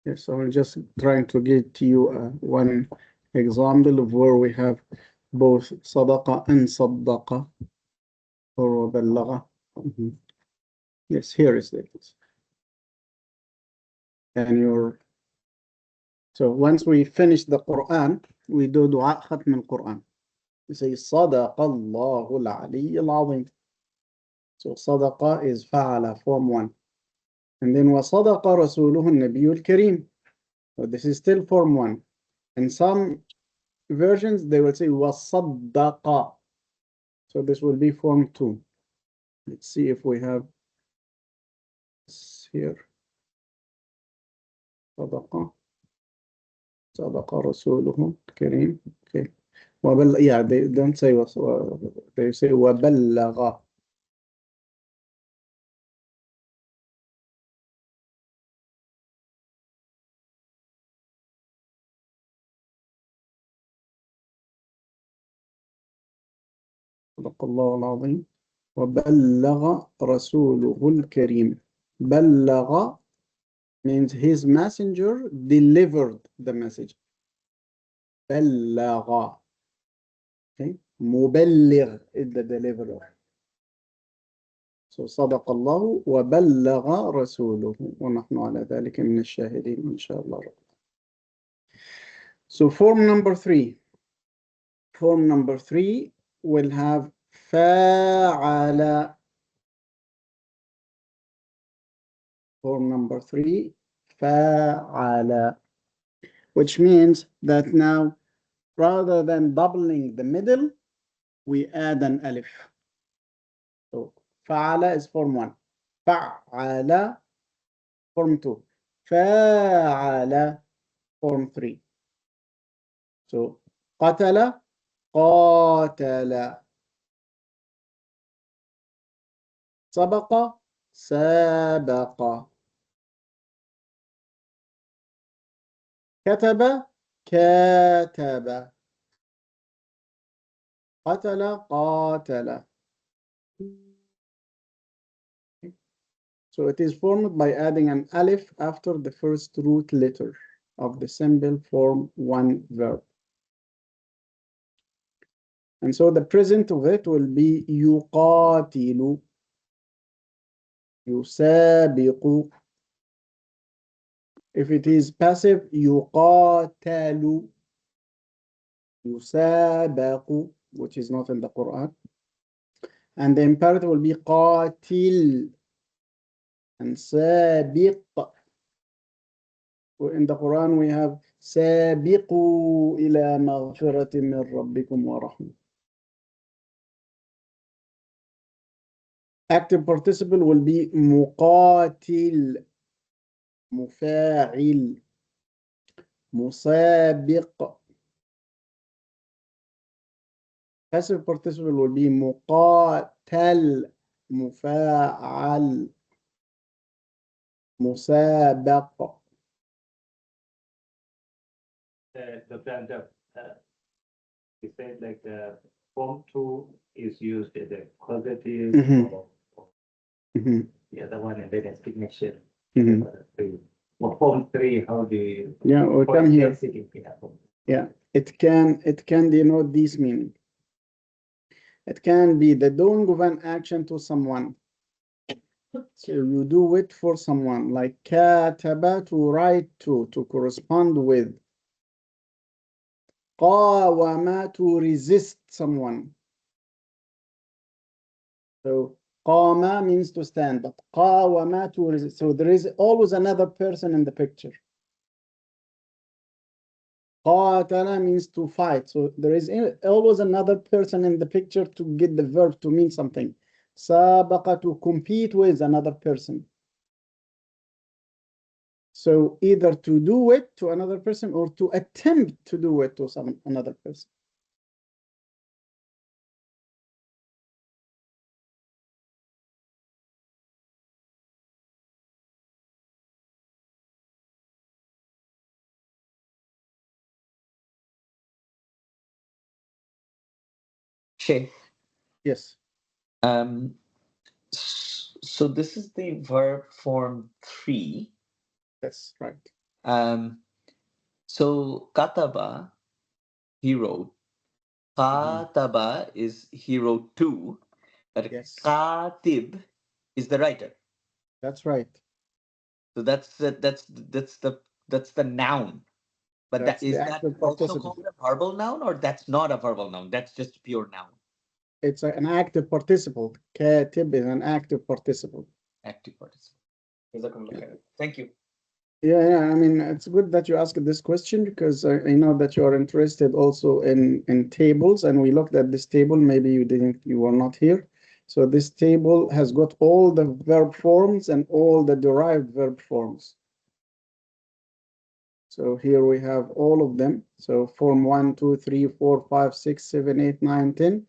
Yes, I will just trying to get to you one example of where we have both Sadaqa and Saddaqa or Ballaga. Yes, here is it. And so once we finish the Quran, we do Dua Khatm al-Quran. We say Sadaqa Allahu al-Ali al-Azim. So Sadaqa is Fa'ala, form 1. And then وَصَدَقَ رَسُولُهُ النَّبِيُّ الْكَرِيمُ. So this is still form 1. In some versions, they will say وَصَدَّقَ. So this will be form 2. Let's see if we have this here. صدق رسوله الكريم. Okay. Yeah, they don't say they say وَبَلَّغَ. صدق الله العظيم. وَبَلَّغَ رَسُولُهُ الْكَرِيم. بَلَّغَ means his messenger delivered the message. بَلَّغَ. Okay. مُبَلِّغ is the deliverer. So صدق الله وبلغ رسوله ونحن على ذلك من الشاهدين إن شاء الله. So form number 3. Form number 3 will have فاعل. Form number 3 فاعل. which means that now rather than doubling the middle, we add an alif. So فعل is form 1. فعل form 2. فاعل form 3. So قتل قاتل سبق سابق كتب كاتب قتل قاتل. So it is formed by adding an alif after the first root letter of the symbol form 1 verb. And so the present of it will be يقاتل يسابق. If it is passive, يقاتل يسابق, which is not in the Quran. And the imperative will be قاتل and سابق. In the Quran we have سابقوا إلى مغفرة من ربكم ورحمة. Active participle will be مقاتل مفاعل مسابق. Passive participle will be مقاتل مفاعل مسابق. You said like the form 2 is used as a causative or the other one and then a signature. For form 3, how do you? Yeah, we come here. It in a form? Yeah, it can denote this meaning. It can be the doing of an action to someone. So you do it for someone, like كاتب, to write to correspond with. قاوم, to resist someone. So قام means to stand, but قاوم, to resist. So there is always another person in the picture. قاتل means to fight. So there is always another person in the picture to get the verb to mean something. سابق, to compete with another person. So either to do it to another person or to attempt to do it to another person. Okay. Yes. So this is the verb form 3. That's right. So kataba, he wrote. Kataba is he wrote too. But Yes. katib is the writer. That's right. So that's the noun. But That's that is the that active also participle. called a verbal noun, or that's not a verbal noun? That's just pure noun. It's an active participle. كاتب is an active participle. Active participle. Thank you. Yeah, I mean, it's good that you asked this question because I know that you are interested also in tables, and we looked at this table. Maybe you were not here. So this table has got all the verb forms and all the derived verb forms. So here we have all of them. So form 1, 2, 3, 4, 5, 6, 7, 8, 9, 10.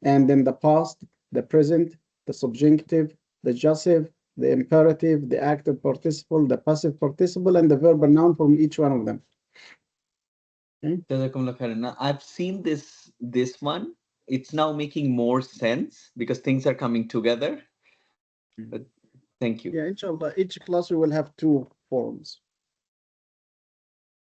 And then the past, the present, the subjunctive, the jussive, the imperative, the active participle, the passive participle, and the verbal noun from each one of them. Okay. Now, I've seen this one. It's now making more sense because things are coming together. But thank you. Yeah, inshallah, each class we will have 2 forms.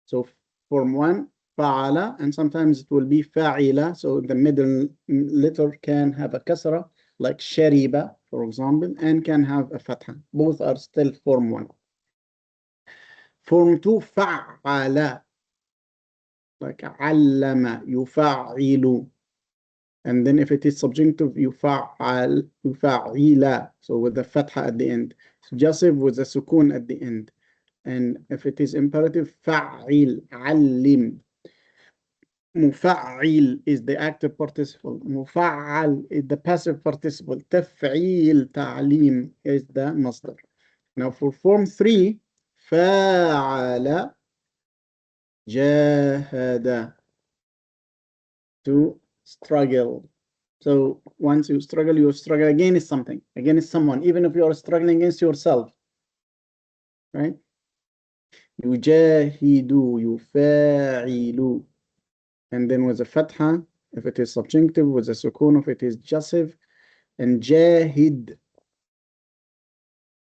So form 1, fa'ala, and sometimes it will be fa'ila. So the middle letter can have a kasra, like shariba, for example, and can have a fatha. Both are still form 1. Form 2, fa'ala, like allama, yufa'ilu. And then if it is subjunctive, yufa'al, yufa'ila, so with the fatha at the end. So jussive with the sukun at the end. And if it is imperative, فعل علم. مفعل is the active participle. مفعل is the passive participle. تفعيل تعليم is the masdar. Now for form 3, فاعل جاهد, to struggle. So once you struggle against something, against someone, even if you are struggling against yourself, right? يجاهد, يفاعل. And then with a fatha, if it is subjunctive, with a sukun, if it is jussive, and jahid.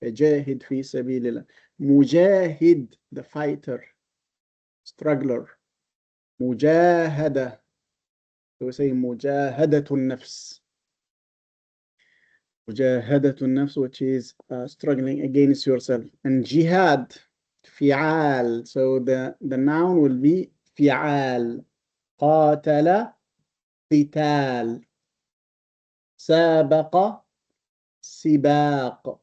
Jahid fi sabilillah. Mujahid, the fighter, struggler. Mujahada. So we say mujahadatun nafs. Mujahadatun nafs, which is struggling against yourself. And jihad, fi'al. So the noun will be fi'al. قاتل قتال. سابق سباق.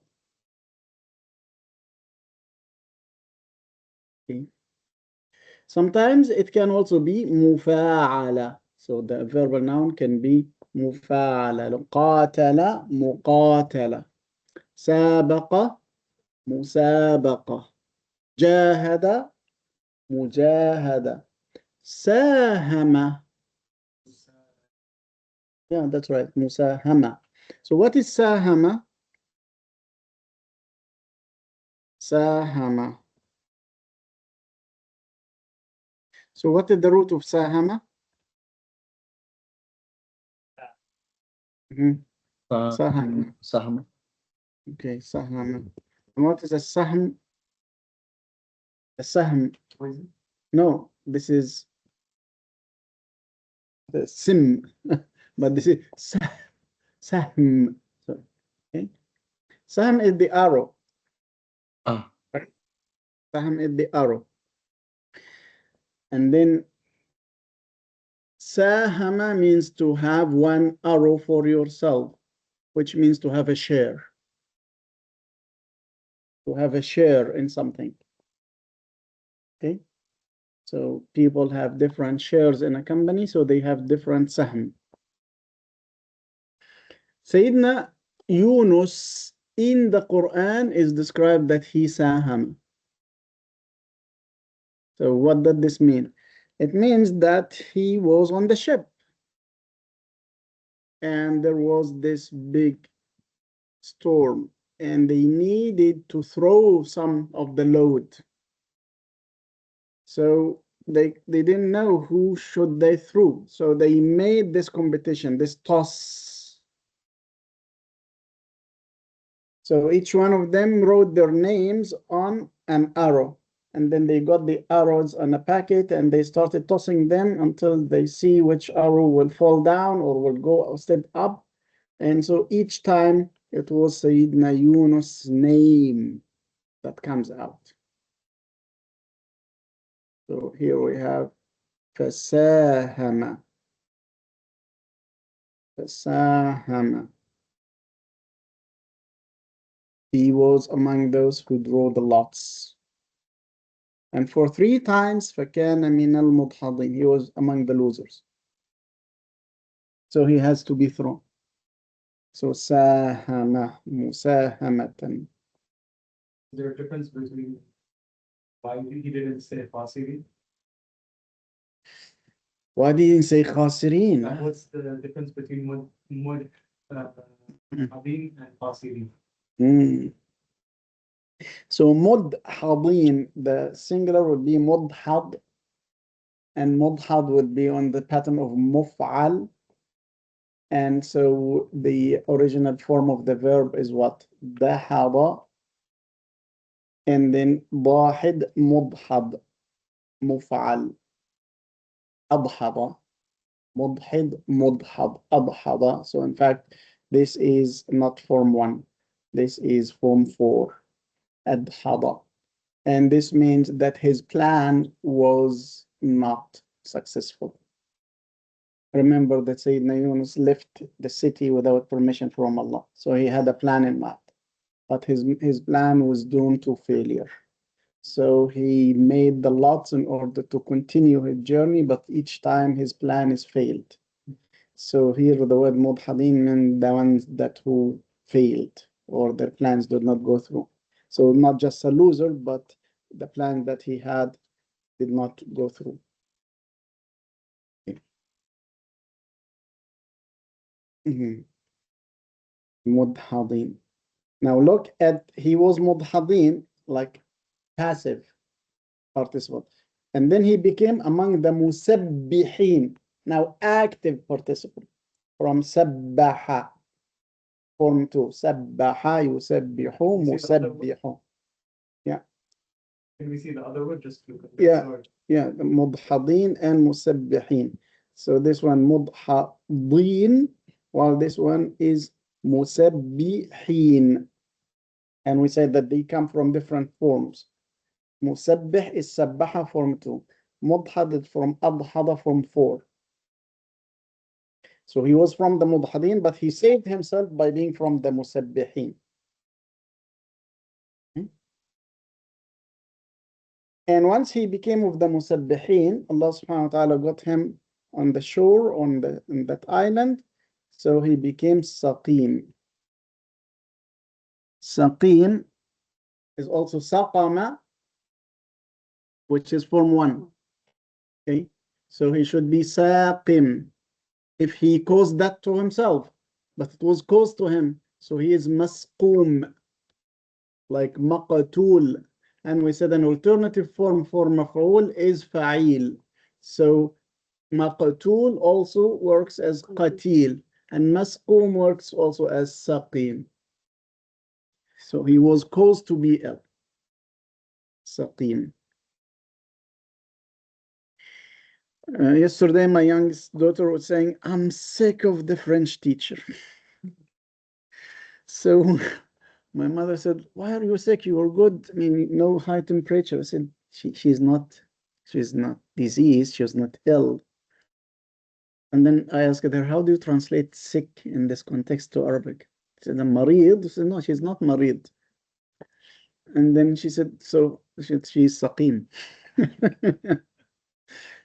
Okay. Sometimes it can also be مفاعلة. So the verbal noun can be مفاعلة. قاتل مقاتلة. سابق مسابقة. جاهد مجاهدة. ساهم. Yeah, that's right. مساهمة. So what is ساهم? ساهم. So what is the root of ساهم? سهم. Saham. Okay, سهم. And what is a sahm? A sahm. No, this is the sim, but this is sahm. So, okay. Sahm is the arrow. Ah. Right? Sahm is the arrow. And then sahama means to have one arrow for yourself, which means to have a share. To have a share in something. Okay. So people have different shares in a company, so they have different sahm. Sayyidina Yunus in the Quran is described that he saham. So what does this mean? It means that he was on the ship and there was this big storm and they needed to throw some of the load. So they didn't know who should they throw. So they made this competition, this toss. So each one of them wrote their names on an arrow. And then they got the arrows on a packet and they started tossing them until they see which arrow will fall down or will go a step up. And so each time it was Sayyidina Yunus' name that comes out. So here we have فساهم. فساهم. He was among those who drew the lots. And for 3 times, فكان من المدحضين. He was among the losers. So he has to be thrown. So ساهم مساهمة. Is there a difference between why he didn't say Fasiri? Why didn't he say خاسرين? And what's the difference between Mudhabin and Fasiri? So مدحضين, the singular would be مدحض, and مدحض would be on the pattern of مفعل. And so the original form of the verb is what? دحض. And then ضاحد مضحض مفعل. أضحض مضحض مضحض أضحض. So in fact, this is not form 1. This is form 4. أضحض. And this means that his plan was not successful. Remember that Sayyidina Yunus left the city without permission from Allah. So he had a plan in mind, but his plan was doomed to failure. So he made the lots in order to continue his journey, but each time his plan is failed. So here the word mudhadin means the ones that who failed or their plans did not go through. So not just a loser, but the plan that he had did not go through. Mudhadin. Now look at, he was mudhadin, like passive participle. And then he became among the musabbihin, now active participle, from sabbaha, form 2. Sabbaha, yusabbihu, musabbihu. Can we see the other word? Just look at Yeah. the word. Yeah, mudhadin and musabbihin. So this one mudhadin, while this one is musabbihin. And we said that they come from different forms. Musabbih is sabbaha form 2. Mudhad from adhada form 4. So he was from the mudhadin, but he saved himself by being from the musabbihin. And once he became of the musabbihin, Allah subhanahu wa ta'ala got him on the shore, on that island. So he became saqim. Saqim is also saqama, which is form 1. Okay, so he should be saqim if he caused that to himself, but it was caused to him. So he is masqum, like maqatul. And we said an alternative form for maf'ul is fa'il. So maqatul also works as qatil, and masqum works also as saqim. So he was caused to be ill. Saqim. Yesterday, my youngest daughter was saying, I'm sick of the French teacher. So my mother said, why are you sick? You are good. I mean, no high temperature. I said, she's not diseased. She's not ill. And then I asked her, how do you translate sick in this context to Arabic? She said, marid. I said, no, she's not marid. And then she said, so she's saqim.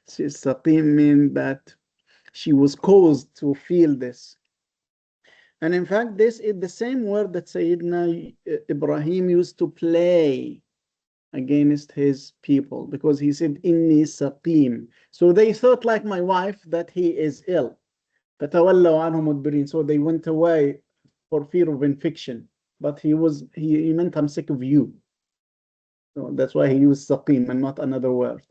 She's saqim means that she was caused to feel this. And in fact, this is the same word that Sayyidina Ibrahim used to play against his people, because he said, Inni saqim. So they thought, like my wife, that he is ill. فَتَوَلَّوْا عَنْهُ مُدْبِرِينَ. So they went away for fear of infection. But he meant, I'm sick of you. So that's why he used saqim and not another word.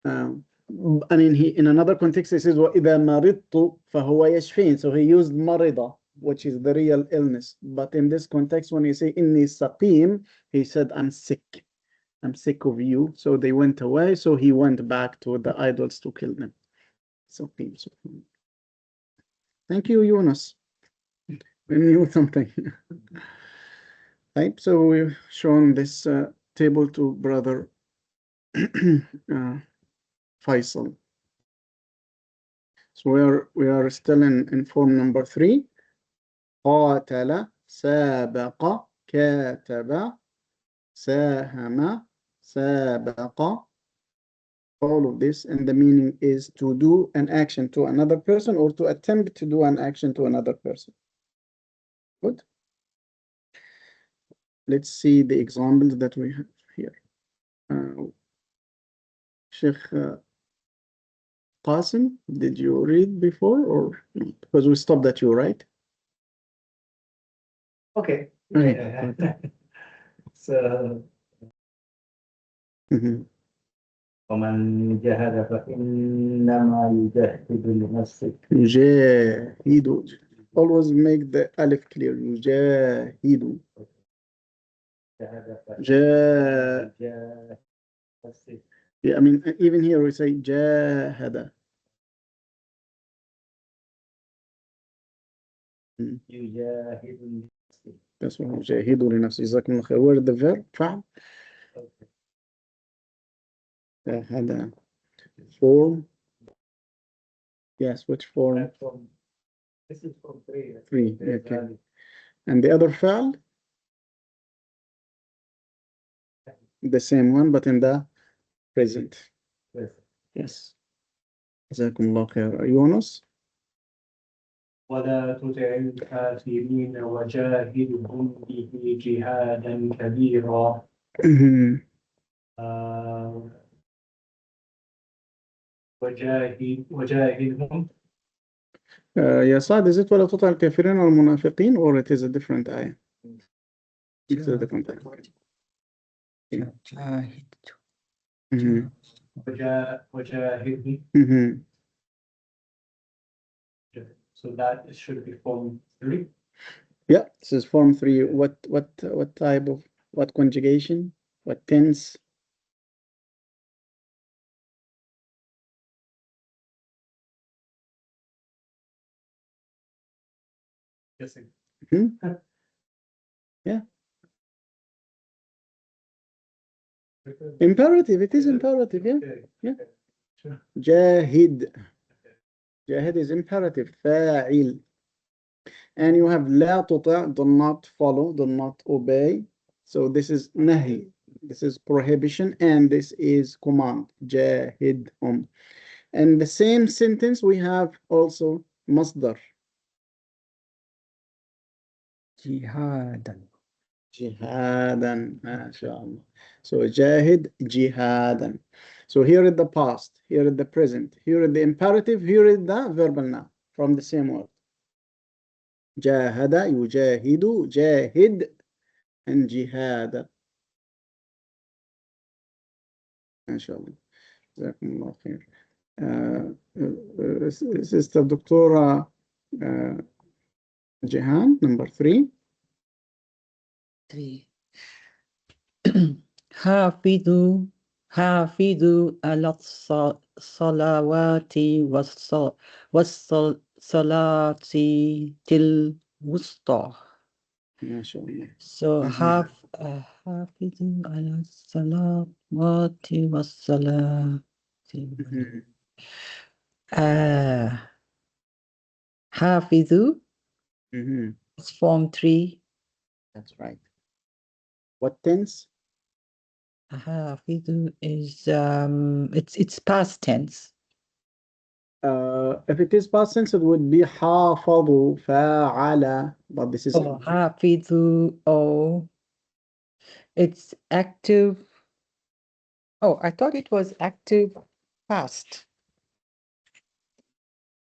I mean, in another context, he says, وَإِذَا مَرِضْتُ فَهُوَ يَشْفِينَ. So he used marida, which is the real illness. But in this context, when you say inni saqim, he said, I'm sick. I'm sick of you. So they went away. So he went back to the idols to kill them. Saqim. Thank you, Yunus. We knew something. Right. So we've shown this table to brother Faisal. So we are still in form number 3. قاتل سابق كاتب ساهم سابق. All of this, and the meaning is to do an action to another person or to attempt to do an action to another person. Good. Let's see the examples that we have here. Sheikh Qasim, did you read before or no? Because we stopped at you, right? Okay. Okay. So ومن جاهد فإنما يجاهد لنفسه. يجاهد. Always make the alif clear. يجاهد. Yeah, I mean, even here we say جاهد. يجاهد لنفسه. That's what يجاهد لنفسه. جزاكم الله خير. Where is the verb? فعل. هذا form. Yes, which form? This is from 3. 3. Okay. And the other فعل? the same one, but in the present. Yes. Yes. جزاكم الله خير. يونس. ولا تطع الكافرين وجاهدهم به جهادا كبيرا. وجاهدهم. يا صاد, is it ولا تطع الكافرين والمنافقين, or it is a different ayah? It's a different ayah. وجاهدهم. So that should be form 3. Yeah, this is form 3. What type of, what conjugation, what tense? Yes. Yeah. Imperative, it is imperative, yeah. Yeah. Jahid. Jahid is imperative. Fa'il. And you have la tuta', do not follow, do not obey. So this is nahi. This is prohibition, and this is command. Jahidhum. And the same sentence we have also masdar. Jihadan. Jihadan, mashallah. So jahid, jihadan. So here is the past, here is the present, here is the imperative, here is the verbal noun from the same word. Jahada, yujahidu, jahid, and jihada. Mashallah. Jazakumullah khair. Sister Doctora Jehan, number 3. 3. حافظوا على الصلوات والصلاة الوسطى. MashaAllah. So حافظوا على الصلوات والصلاة. حافظوا is form 3. That's right. What tense? حافظوا is it's past tense. If it is past tense, it would be حافظوا فعل, but this is حافظوا, it's active. Oh, I thought it was active past.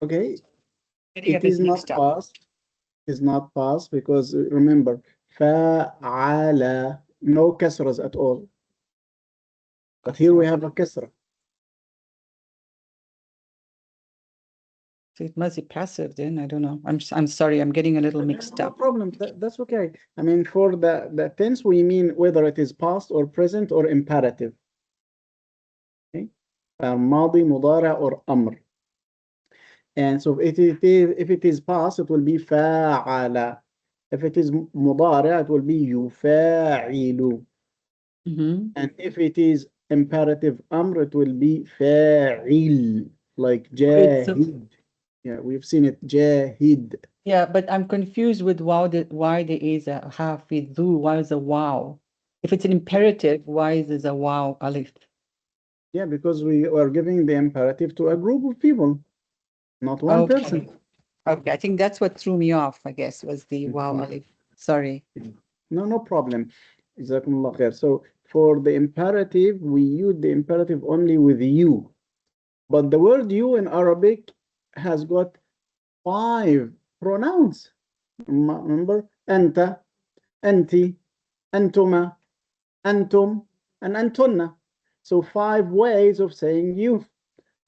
okay. Getting a It bit is not mixed up. past. It's not past because remember فعل, no kasras at all. But here we have a kasra. So it must be passive then. I don't know. I'm sorry. I'm getting a little mixed No up. problem. That's okay. I mean, for the tense, we mean whether it is past or present or imperative. Okay, ماضي, مضارع, or أمر. And so if it is past, it will be فاعل. If it is مضارع, it will be يفاعل. And if it is imperative أمر, it will be فاعل, like جاهد. Yeah, we've seen it, جاهد. Yeah, but I'm confused with why there is a حافظوا. Why is a wow? If it's an imperative, why is there a wow alif? Yeah, because we are giving the imperative to a group of people, not one person. Okay, I think that's what threw me off, I guess, was the wow alif. Sorry. No problem. Jazakumullah khair. So for the imperative, we use the imperative only with you. But the word you in Arabic has got 5 pronouns. Remember? Anta, anti, antuma, antum, and antunna. So 5 ways of saying you.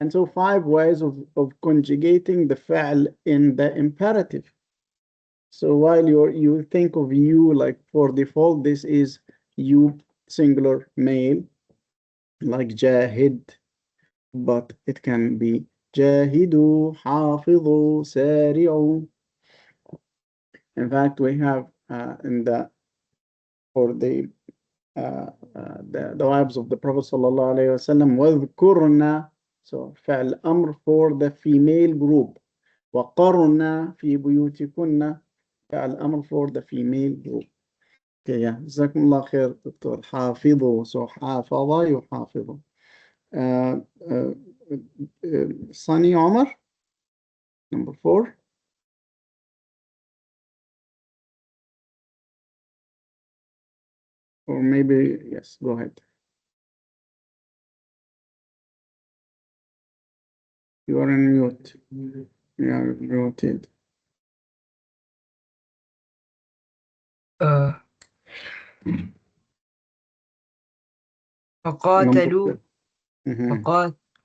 And so 5 ways of conjugating the fa'al in the imperative. So while you think of you, like for default, this is you singular male, like jahid, but it can be jahidu, hafidu, sari'u. In fact, we have for the wives of the Prophet sallallahu alaihi wasallam, وَاذْكُرْنَا, so فعل أمر for the female group. وَقَرْنَا فِي بُيُوتِكُنَّ, فعل أمر for the female group. Okay, yeah. جزاكم الله خير دكتور. حافظوا. So حافظ يحافظ. Sunny Omar, number 4. Or maybe, yes, go ahead. You are in mute. You are muted. فقاتلوا Mhm.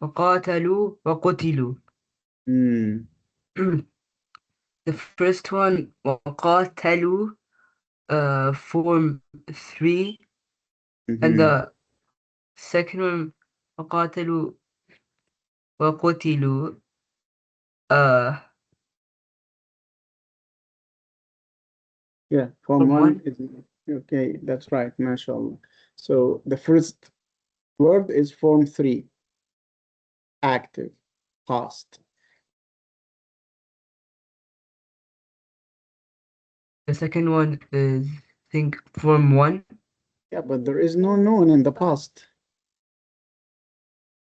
فقاتلوا وقتلوا. The first one, وقاتلوا, form 3, and the second one, وقاتلوا وقتلوا, Yeah, form one is okay. That's right, mashallah. So the first word is form 3, active, past. the second one is, I think, form 1. Yeah, but there is no noon in the past.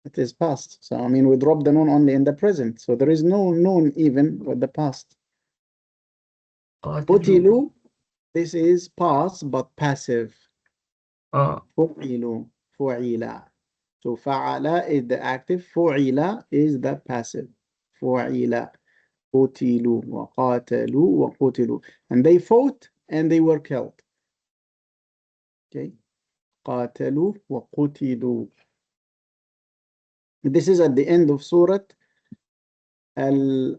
It is past. So I mean, we drop the noon only in the present. So there is no noon even with the past. قتلوا, this is past but passive. فعلوا, فعلا. So فعل is the active, فعل is the passive. فعل, قتلوا وقاتلوا وقتلوا. And they fought and they were killed. Okay. قاتلوا وقتلوا. This is at the end of Surah Al-Imran,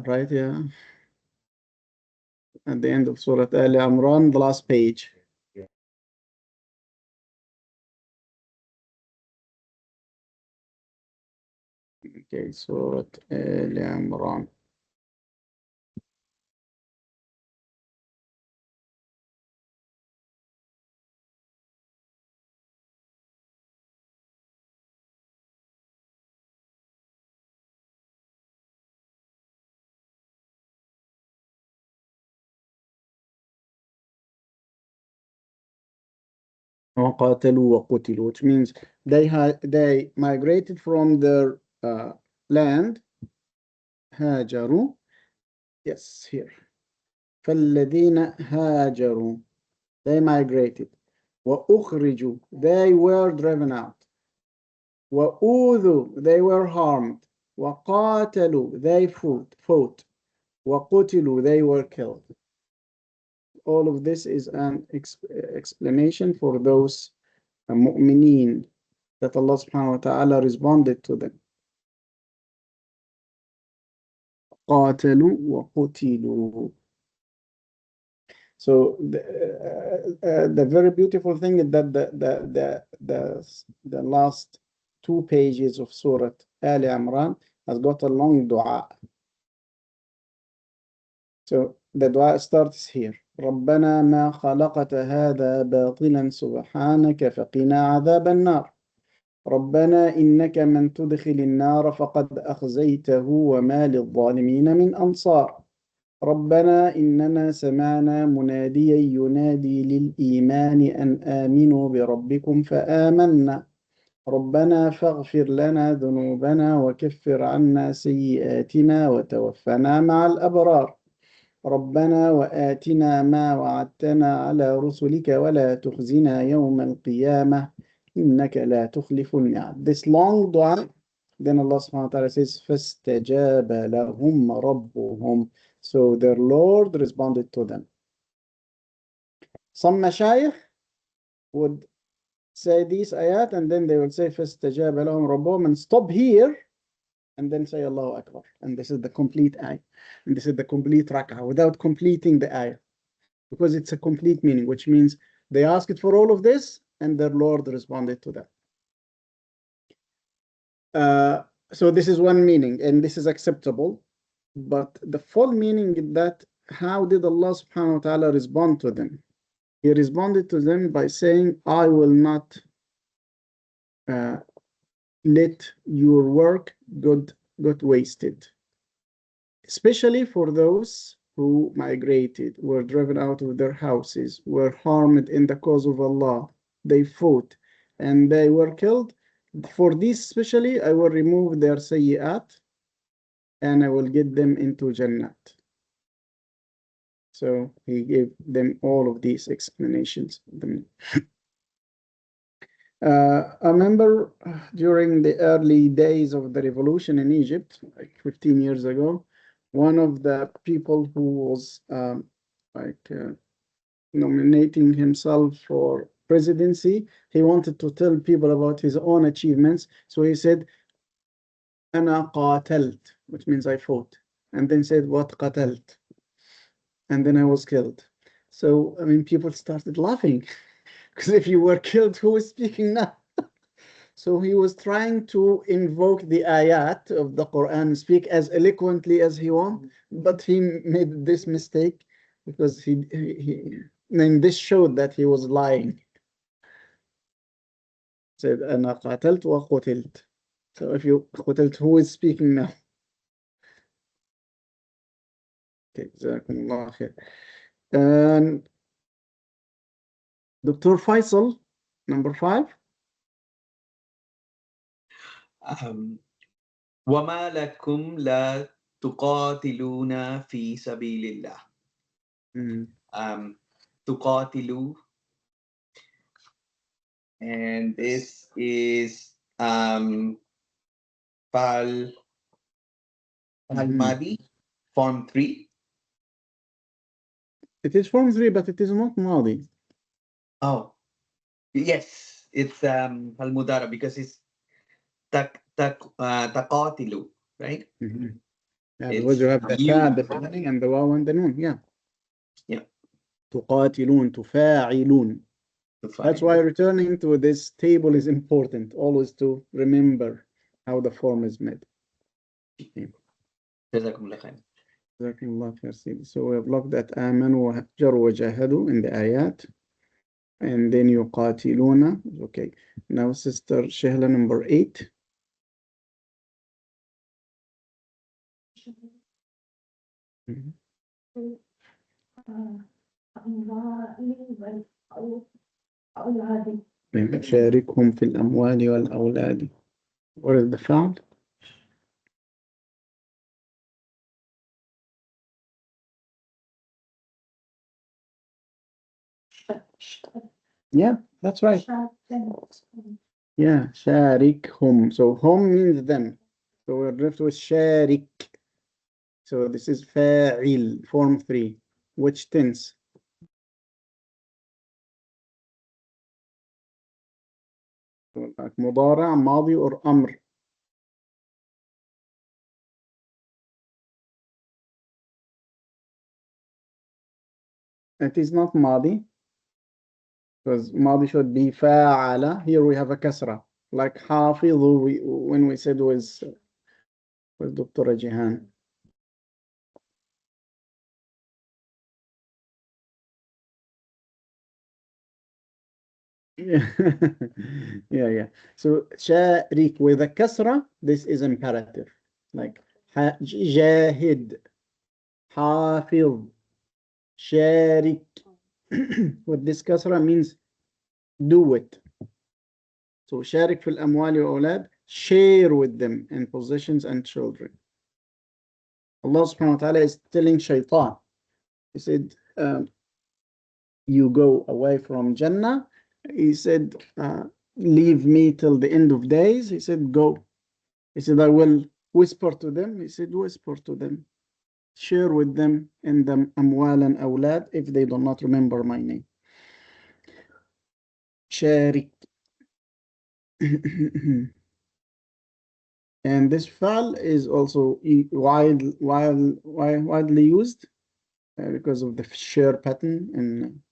right? Yeah. At the end of Surah Al-Imran, the last page. Okay, Surah Al-Imran. وقاتلوا وقتلوا, which means they migrated from their land. هاجروا, yes, here. فالذين هاجروا, they migrated. وأخرجوا, they were driven out. وأوذوا, they were harmed. وقاتلوا, they fought. وقتلوا, they were killed. All of this is an explanation for those mu'mineen that Allah subhanahu wa ta'ala responded to them. قاتلوا وقتلوا. So the very beautiful thing is that the last 2 pages of Surah Al Imran has got a long dua. So the dua starts here. ربنا ما خلقت هذا باطلا سبحانك فقنا عذاب النار. ربنا إنك من تدخل النار فقد أخزيته وما للظالمين من أنصار. ربنا إننا سمعنا مناديا ينادي للإيمان أن آمنوا بربكم فآمنا. ربنا فاغفر لنا ذنوبنا وكفر عنا سيئاتنا وتوفنا مع الأبرار. ربنا وآتنا ما وعدتنا على رسلك ولا تخزنا يوم القيامة إنك لا تخلف الميعاد. This long dua, then Allah subhanahu wa ta'ala says فاستجاب لهم ربهم. So their Lord responded to them. Some mashayikh would say these ayat and then they will say فاستجاب لهم ربهم and stop here and then say Allahu Akbar. And this is the complete ayah. And this is the complete rak'ah without completing the ayah. Because it's a complete meaning, which means they asked for all of this and their Lord responded to them. So this is one meaning and this is acceptable. But the full meaning is that how did Allah subhanahu wa ta'ala respond to them? He responded to them by saying, I will not let your work get wasted. Especially for those who migrated, were driven out of their houses, were harmed in the cause of Allah. They fought and they were killed. For these especially, I will remove their sayyi'at and I will get them into Jannat. So he gave them all of these explanations. I remember during the early days of the revolution in Egypt, like 15 years ago, one of the people who was nominating himself for presidency, he wanted to tell people about his own achievements. So he said, أنا قاتلت, which means I fought. And then said, what قتلت? And then I was killed. So, I mean, people started laughing. Because if you were killed, who is speaking now? So he was trying to invoke the ayat of the Quran, speak as eloquently as he wants, but he made this mistake because and this showed that he was lying. Said, أنا قاتلت وقتلت. So if you قتلت, who is speaking now? Okay, جزاكم الله خير. And Dr. Faisal, number 5. وما لكم لا تقاتلون في سبيل الله. تقاتلوا, and this is فعل ماضي, form 3. It is form 3, but it is not ماضي. Oh, yes, it's المضارع because it's تقاتلوا, right? Yeah, because you have the ta at the beginning and the waw and the noon. Yeah. Yeah. تقاتلون, تفاعلون. That's why returning to this table is important, always to remember how the form is made. جزاكم الله خير. جزاكم الله خير سيدي. So we have looked at آمنوا وهجروا وجاهدوا in the ayat. And then يقاتلون. Okay. Now Sister Shehla, number 8. شاركهم في الأموال والأولاد. What is the فعل? Yeah, that's right. Yeah, شاركهم. So hum means them. So we're left with شارك. So this is فاعل, form 3. Which tense? Like مضارع, ماضي, or أمر. It is not ماضي. Because ماضي should be فاعل. Here we have a كسرة. Like حافظ, when we said was Dr. Jihan. Yeah. Yeah. So شارك with a كسرة, this is imperative. Like جاهد, حافظ, شارك. With this كسرة means do it. So شارك في الأموال والأولاد, share with them in possessions and children. Allah subhanahu wa ta'ala is telling shaitan. He said, you go away from Jannah. He said, leave me till the end of days. He said, go. He said, I will whisper to them. He said, whisper to them. Share with them in the amwal and awlad if they do not remember my name. Sharik. And this fa'al is also widely used because of the share pattern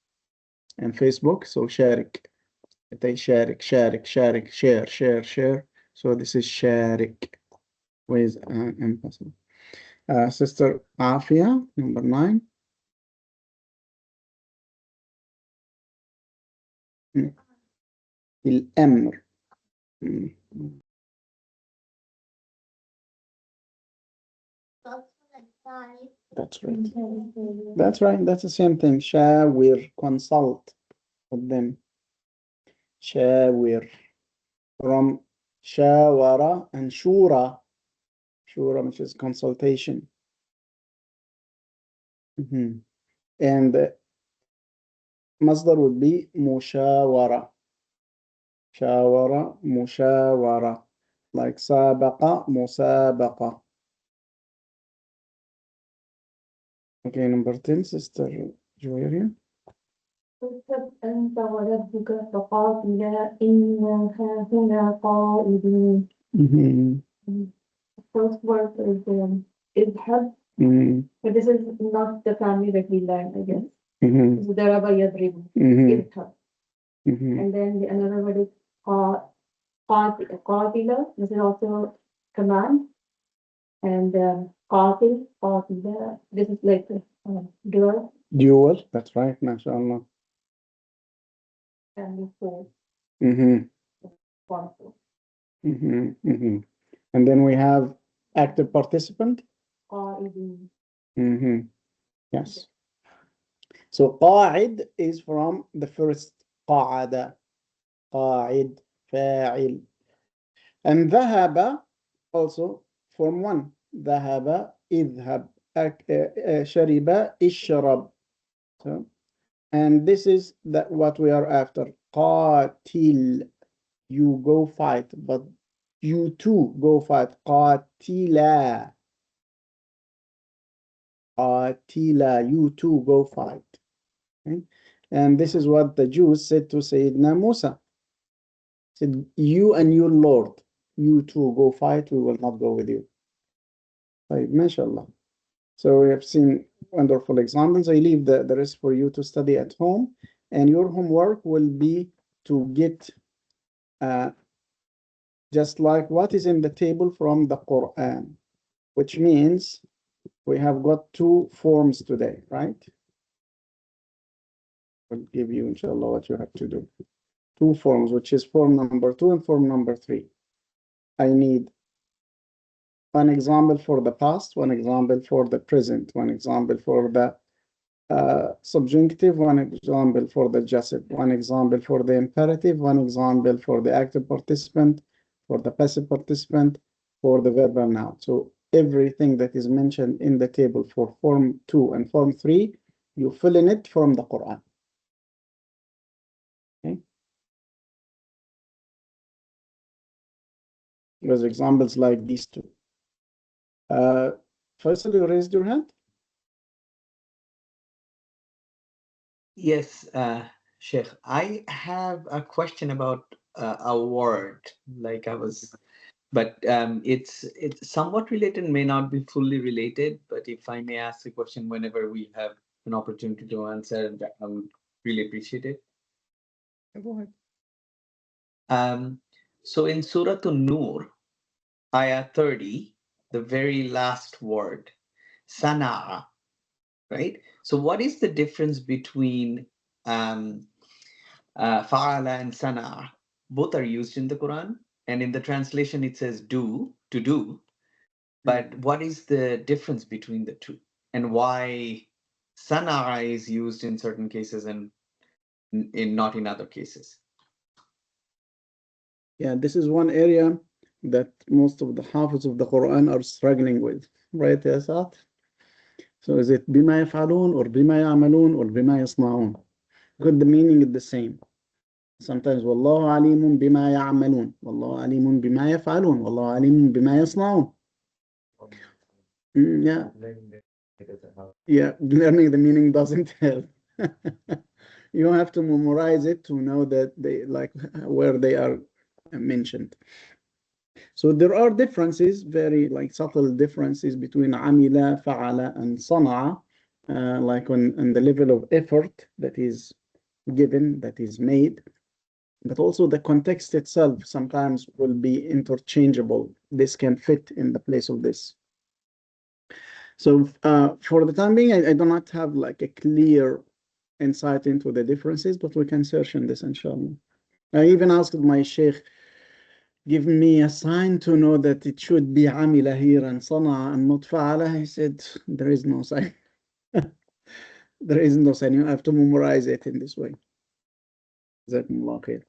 in Facebook. So sharik. They sharik, share. So this is sharik with emphasis. Sister Afia, number 9. الأمر. That's right. That's right. That's the same thing. Shawir, consult with them. Shawir. From shawara and shura. Shura, which is consultation. And masdar would be mushawara. Shawara, mushawara. Like sabaqa, musabaqa. Okay, number 10, Sister Joyeria. اذهب أنت وربك فقاتلا إنا هاهنا قائدون. First word is اذهب, but this is not the family that we learned, I guess. This is daraba yadribu. اذهب. And then the another word is qatila. This is also command. And qatil, qatila. This is like dual. Dual, that's right, mashallah. And four. And then we have active participant. قائدين. Yes. So قاعد is from the first قاعدة. قاعد, فاعل. And ذهب also from one. ذهب, اذهب, شرب, اشرب. So, and this is what we are after. قاتل, you go fight, but you too go fight. قاتلا. قاتلا, you too go fight. Okay? And this is what the Jews said to Sayyidina Musa. Said, you and your Lord, you too go fight, we will not go with you. Right, mashallah. So we have seen wonderful examples. I leave the rest for you to study at home, and your homework will be to get just like what is in the table from the Quran, which means we have got two forms today, right? I'll give you, inshallah, what you have to do. Two forms, which is form number 2 and form number 3. I need one example for the past, one example for the present, one example for the subjunctive, one example for the jussive, one example for the imperative, one example for the active participant, for the passive participant, for the verbal noun. So everything that is mentioned in the table for form 2 and form 3, you fill in it from the Quran. Okay. There's examples like these two. Faisal, you raised your hand? Yes, Sheikh, I have a question about a word, like I was, but it's somewhat related, may not be fully related, but if I may ask the question whenever we have an opportunity to answer, I would really appreciate it. Go ahead. So in Surah An-Nur, Ayah 30, the very last word, Sana'a, right? So what is the difference between Fa'ala and Sana'a? Both are used in the Quran, and in the translation it says do, to do. But what is the difference between the two? And why Sana'a is used in certain cases and not in other cases? Yeah, this is one area that most of the Hafiz of the Quran are struggling with, right, Asad? So is it بما يفعلون or بما يعملون or بما يصنعون? Because the meaning is the same. Sometimes والله عليم بما يعملون, والله عليم بما يفعلون, والله عليم بما يصنعون. Yeah. Yeah, learning the meaning doesn't help. You have to memorize it to know that they like where they are mentioned. So there are differences, very like subtle differences between amila, fa'ala, and sana'a, like on the level of effort that is given, that is made, but also the context itself sometimes will be interchangeable. This can fit in the place of this. So for the time being, I do not have like a clear insight into the differences, but we can search in this, inshallah. I even asked my sheikh give me a sign to know that it should be عمل here and صنع and not فعل. He said, there is no sign. There is no sign. You have to memorize it in this way. Jazakumullah khair.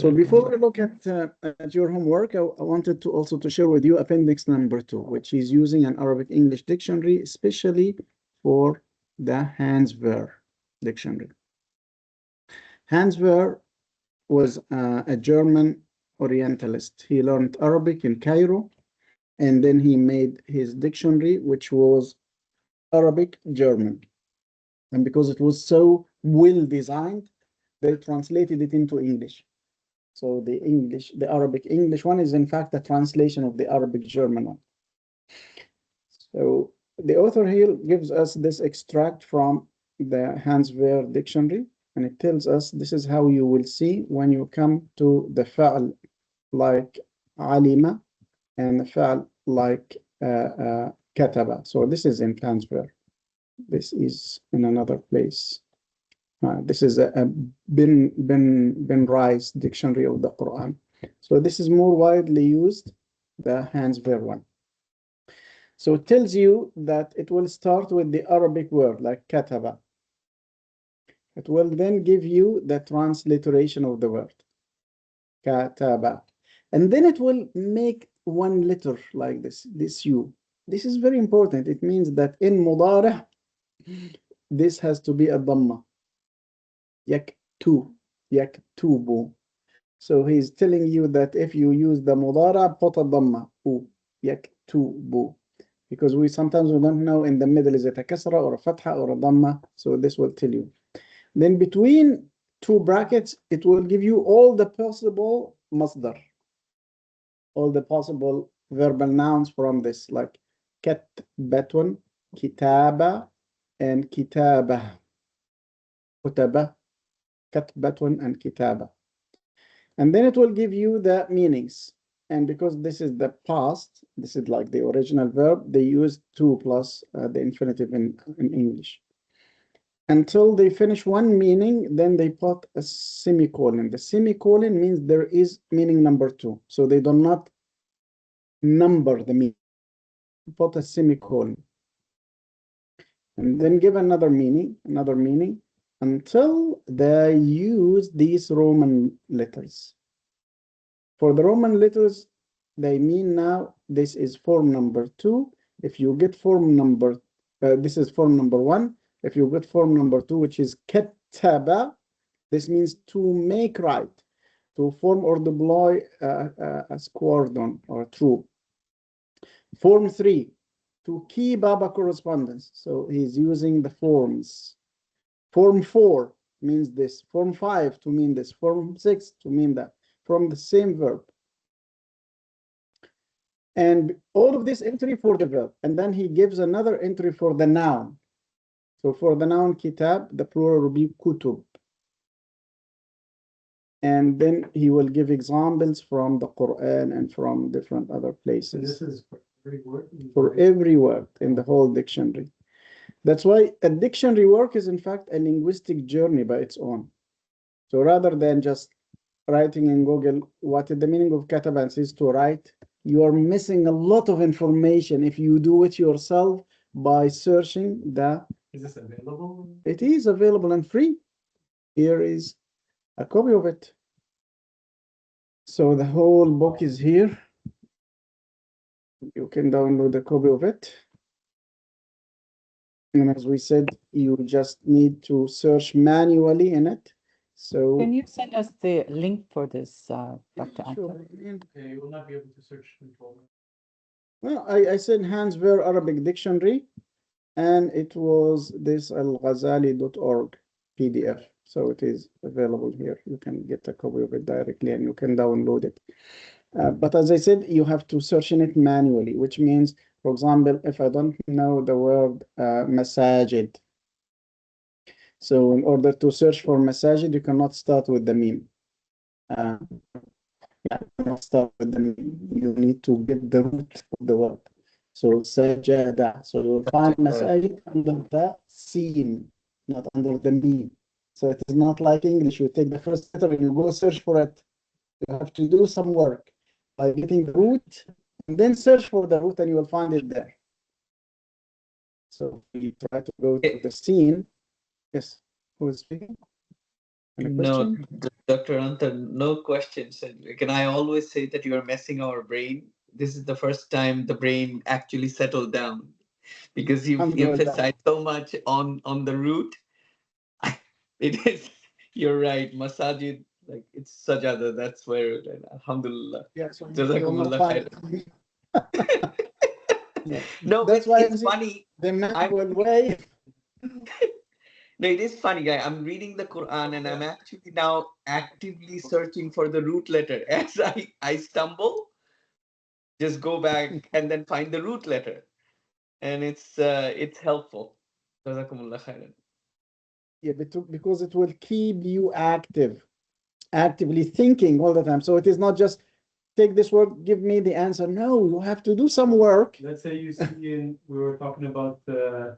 So before we look at your homework, I wanted to also to share with you appendix number 2, which is using an Arabic English dictionary, especially for the Hans Wehr dictionary. Hans Wehr was a German Orientalist. He learned Arabic in Cairo, and then he made his dictionary, which was Arabic German. And because it was so well designed, they translated it into English. So the Arabic English one is in fact a translation of the Arabic German one. So the author here gives us this extract from the Hans Wehr dictionary, and it tells us this is how you will see when you come to the fa'al like alima and the fa'al like kataba. So this is in Hans Wehr. This is in another place. This is a Ben Rice dictionary of the Quran. So this is more widely used, the Hans Wehr one. So it tells you that it will start with the Arabic word like kataba. It will then give you the transliteration of the word kataba. And then it will make one letter like this U. This is very important. It means that in mudari' this has to be a dhamma. yaktubu. So he's telling you that if you use the mudara, put a dhamma, yaktubu. Because we sometimes don't know in the middle is it a kasra or a fatha or a dhamma. So this will tell you. Then between two brackets, it will give you all the possible masdar, all the possible verbal nouns from this, like katbatun, kitaba, and kitaba, kutaba, katbatun, and kitaba. And then it will give you the meanings. And because this is the past, this is like the original verb, they use to plus the infinitive in English. Until they finish one meaning, then they put a semicolon. The semicolon means there is meaning number 2. So they do not number the meaning. Put a semicolon. And then give another meaning, until they use these Roman letters. For the Roman letters, they mean now this is form number 2. If you get form number, this is form number 1. If you get form number 2, which is kataba, this means to make right, to form or deploy a squadron or a troop. Form 3, to keep up a correspondence. So he's using the forms. Form 4 means this. Form 5 to mean this. Form 6 to mean that. From the same verb. And all of this entry for the verb. And then he gives another entry for the noun. So for the noun kitab, the plural will be kutub. And then he will give examples from the Quran and from different other places. And this is for every word? For every word in the whole dictionary. That's why a dictionary work is in fact a linguistic journey by its own. So rather than just writing in Google, what is the meaning of kataba and says to write, you are missing a lot of information if you do it yourself by searching the. Is this available? It is available and free. Here is a copy of it. So the whole book is here. You can download a copy of it. And as we said, you just need to search manually in it. So Can you send us the link for this, Dr. Atta? sure. Okay, you will not be able to search control. Well, I said Hans Wehr Arabic Dictionary, and it was this alghazali.org PDF. So it is available here. You can get a copy of it directly and you can download it. But as I said, you have to search in it manually, which means, for example, if I don't know the word masajid, so in order to search for masajid, you cannot start with the meme. You cannot start with the meme. You need to get the root of the word. So sajada. So you'll find masajid under the seen, not under the meme. So it is not like English. You take the first letter and you go search for it. You have to do some work. by getting the root, and then search for the root and you will find it there. So we try to go to the scene. Yes, who is speaking? Any No, question? Dr. Anta, no questions. And can I always say that you are messing our brain? This is the first time the brain actually settled down because you've Alhamdulillah. emphasized so much on the root. It is, you're right, masajid, like it's sajada, that's where, alhamdulillah. Yeah, so you will Jazakumullah not find khair. it. Yeah. No, That's why it's funny. the man I'm- will wave. No, it is funny, guy. I'm reading the Quran and I'm actually now actively searching for the root letter. As I stumble, just go back and then find the root letter. And it's helpful. Jazakumullah khairan. Yeah, because it will keep you actively thinking all the time. So it is not just take this word, give me the answer. No, you have to do some work. Let's say you see we were talking about the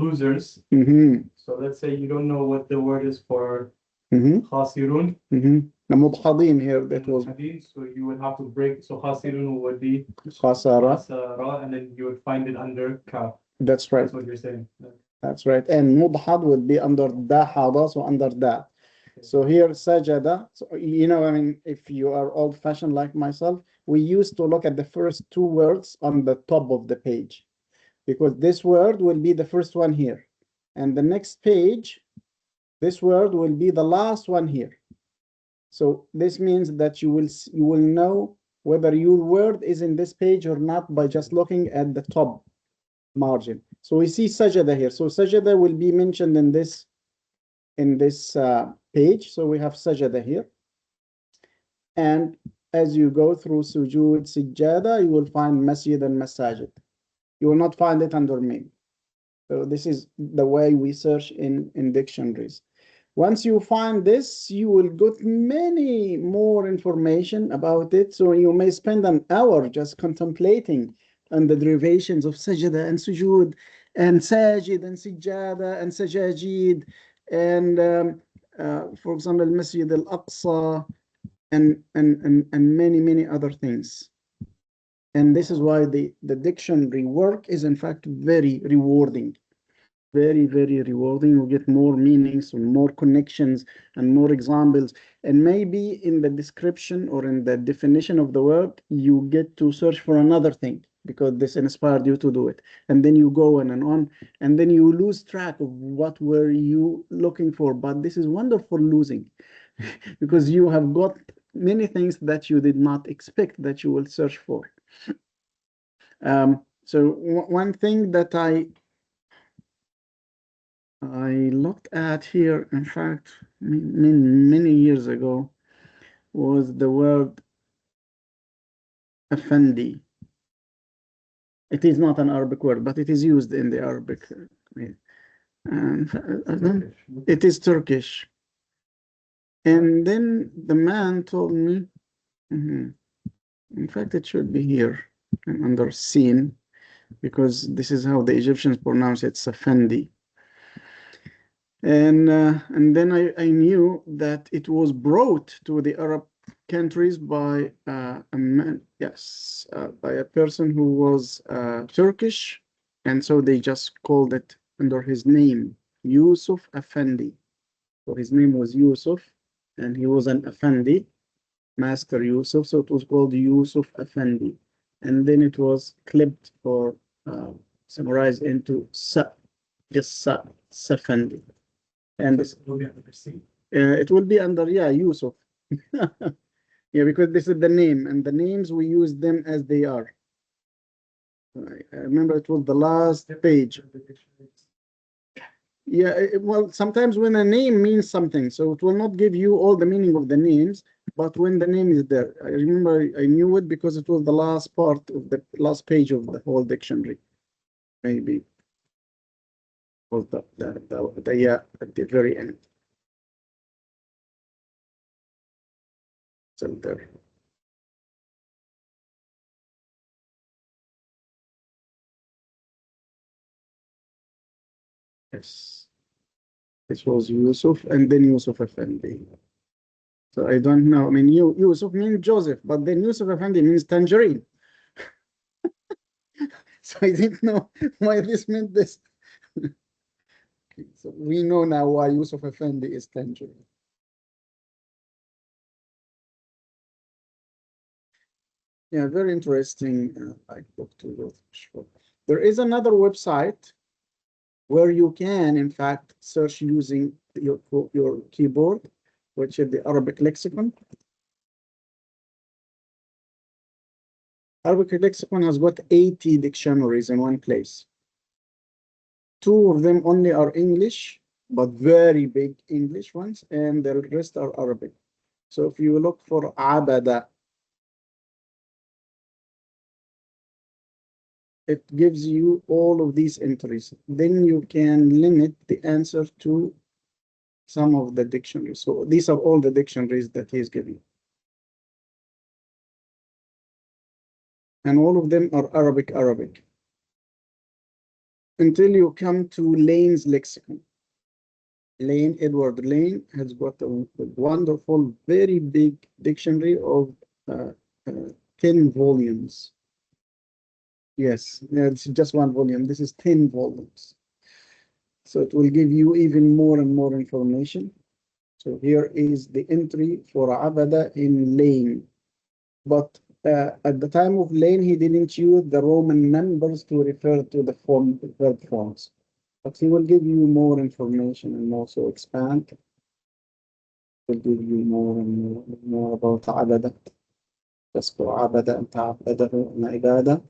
losers. Mm-hmm. So let's say you don't know what the word is for Mm-hmm. khasirun. Mm-hmm. The mudhadin here, that was So you would have to break. So khasirun would be khasara. khasara, and then you would find it under kaf. That's right. That's what you're saying. That's right. And mudhad would be under dahada, so under that. So here sajada, so you know, I mean, if you are old-fashioned like myself, we used to look at the first two words on the top of the page, because this word will be the first one here, and the next page, this word will be the last one here. So this means that you will know whether your word is in this page or not by just looking at the top margin. So we see sajada here. So sajada will be mentioned in this page. So we have sajada here. And as you go through sujood, sijada, you will find masjid and masajid. You will not find it under mim. So this is the way we search in dictionaries. Once you find this, you will get many more information about it. So you may spend an hour just contemplating on the derivations of sajda and sujood and sajid and sijada and sajajid and for example, Masjid al-Aqsa and many other things. And this is why the dictionary work is in fact very rewarding. Very rewarding. You get more meanings and more connections and more examples. And maybe in the description or in the definition of the word, you get to search for another thing because this inspired you to do it. And then you go on, and then you lose track of what were you looking for. But this is wonderful losing because you have got many things that you did not expect that you will search for. So one thing that I looked at here, in fact, many years ago, was the word effendi. It is not an Arabic word, but it is used in the Arabic. It is Turkish. And then the man told me, in fact, it should be here under sin, because this is how the Egyptians pronounce it, Safendi. And then I knew that it was brought to the Arab countries by a man, yes, by a person who was Turkish, and so they just called it under his name, Yusuf Effendi. So his name was Yusuf, and he was an Effendi, Master Yusuf, so it was called Yusuf Effendi. And then it was clipped or summarized into Sa, just Sa, Safendi. And It will be under C. it will be under, yeah, Yusuf. Yeah, because this is the name, and the names we use them as they are. I remember it was the last page. Yeah, well, sometimes when a name means something, so it will not give you all the meaning of the names, but when the name is there, I remember I knew it because it was the last part of the last page of the whole dictionary. Maybe was the yeah at the very end. So there. Yes. This was Yusuf and then Yusuf Effendi. So I don't know. I mean, Yusuf means Joseph, but then Yusuf Effendi means tangerine. So I didn't know why this meant this. So we know now why Yusuf Effendi is tangerine. Yeah, very interesting. I book to go through. There is another website where you can, in fact, search using your keyboard, which is the Arabic lexicon. Arabic lexicon has got 80 dictionaries in one place. 2 of them only are English, but very big English ones, and the rest are Arabic. So if you look for abada, it gives you all of these entries. Then you can limit the answer to some of the dictionaries. So these are all the dictionaries that he's giving. And all of them are Arabic. Until you come to Lane's lexicon. Edward Lane has got a wonderful, very big dictionary of 10 volumes. Yes, it's just 1 volume. This is 10 volumes. So it will give you even more and more information. So here is the entry for Abada in Lane. But at the time of Lane, he didn't use the Roman numbers to refer to the verb forms. But he will give you more information and also expand. Will give you more and more about Abada. Just for Abada and Ta'abada and Ibada.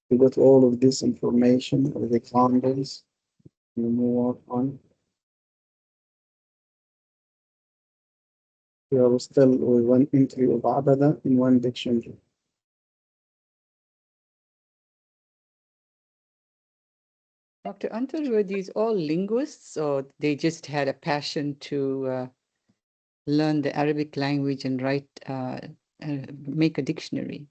You got all of this information of the examples. You move on. We are still with 1 entry of Abada in 1 dictionary. Dr. Antar, were these all linguists, or they just had a passion to learn the Arabic language and write, make a dictionary?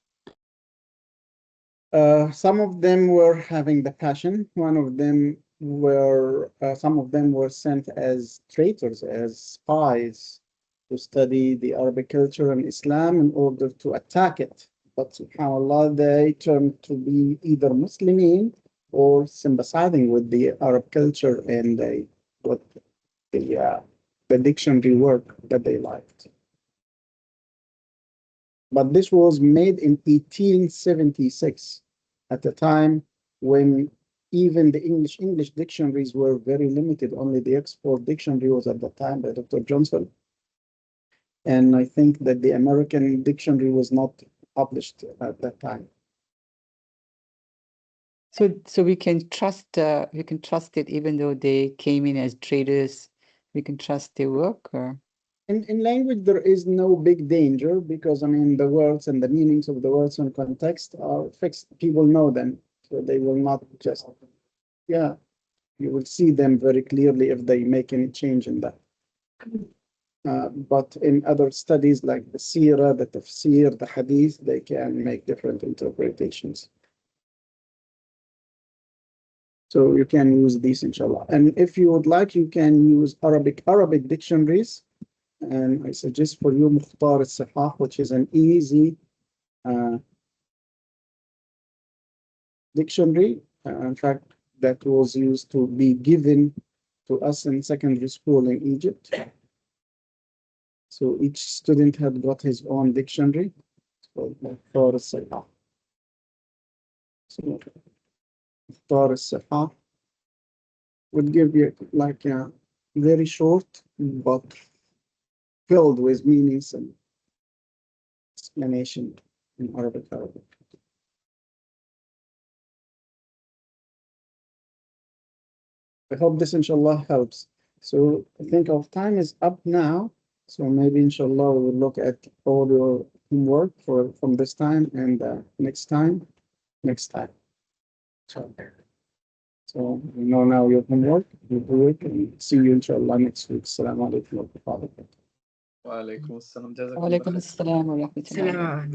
Some of them were having the passion. Some of them were sent as traitors, as spies, to study the Arabic culture and Islam in order to attack it. But subhanAllah, they turned to be either Muslimin or sympathizing with the Arab culture and the dictionary work that they liked. But this was made in 1876, at a time when even the English dictionaries were very limited. Only the Oxford Dictionary was at the time by Dr. Johnson. And I think that the American dictionary was not published at that time. So we can trust it, even though they came in as traders. We can trust their work. Or? In language, there is no big danger because, I mean, the words and the meanings of the words and context are fixed. People know them, so they will not just, yeah, you will see them very clearly if they make any change in that. But in other studies like the Sira, the Tafsir, the Hadith, they can make different interpretations. So you can use these, inshallah. And if you would like, you can use Arabic dictionaries. And I suggest for you Mukhtar al-Sihah, which is an easy dictionary. In fact, that was used to be given to us in secondary school in Egypt. So each student had got his own dictionary. It's called Mukhtar al-Sihah. So Mukhtar al-Sihah would give you like a very short but filled with meanings and explanation in Arabic. I hope this, inshallah, helps. So I think our time is up now. So maybe, inshallah, we will look at all your homework from this time and next time. So you know now your homework. You do it and see you, inshallah, next week. Assalamu alaikum wa rahmatullahi wa barakatuh. Wa alaikum assalam. Wa alaikum assalam wa rahmatullahi.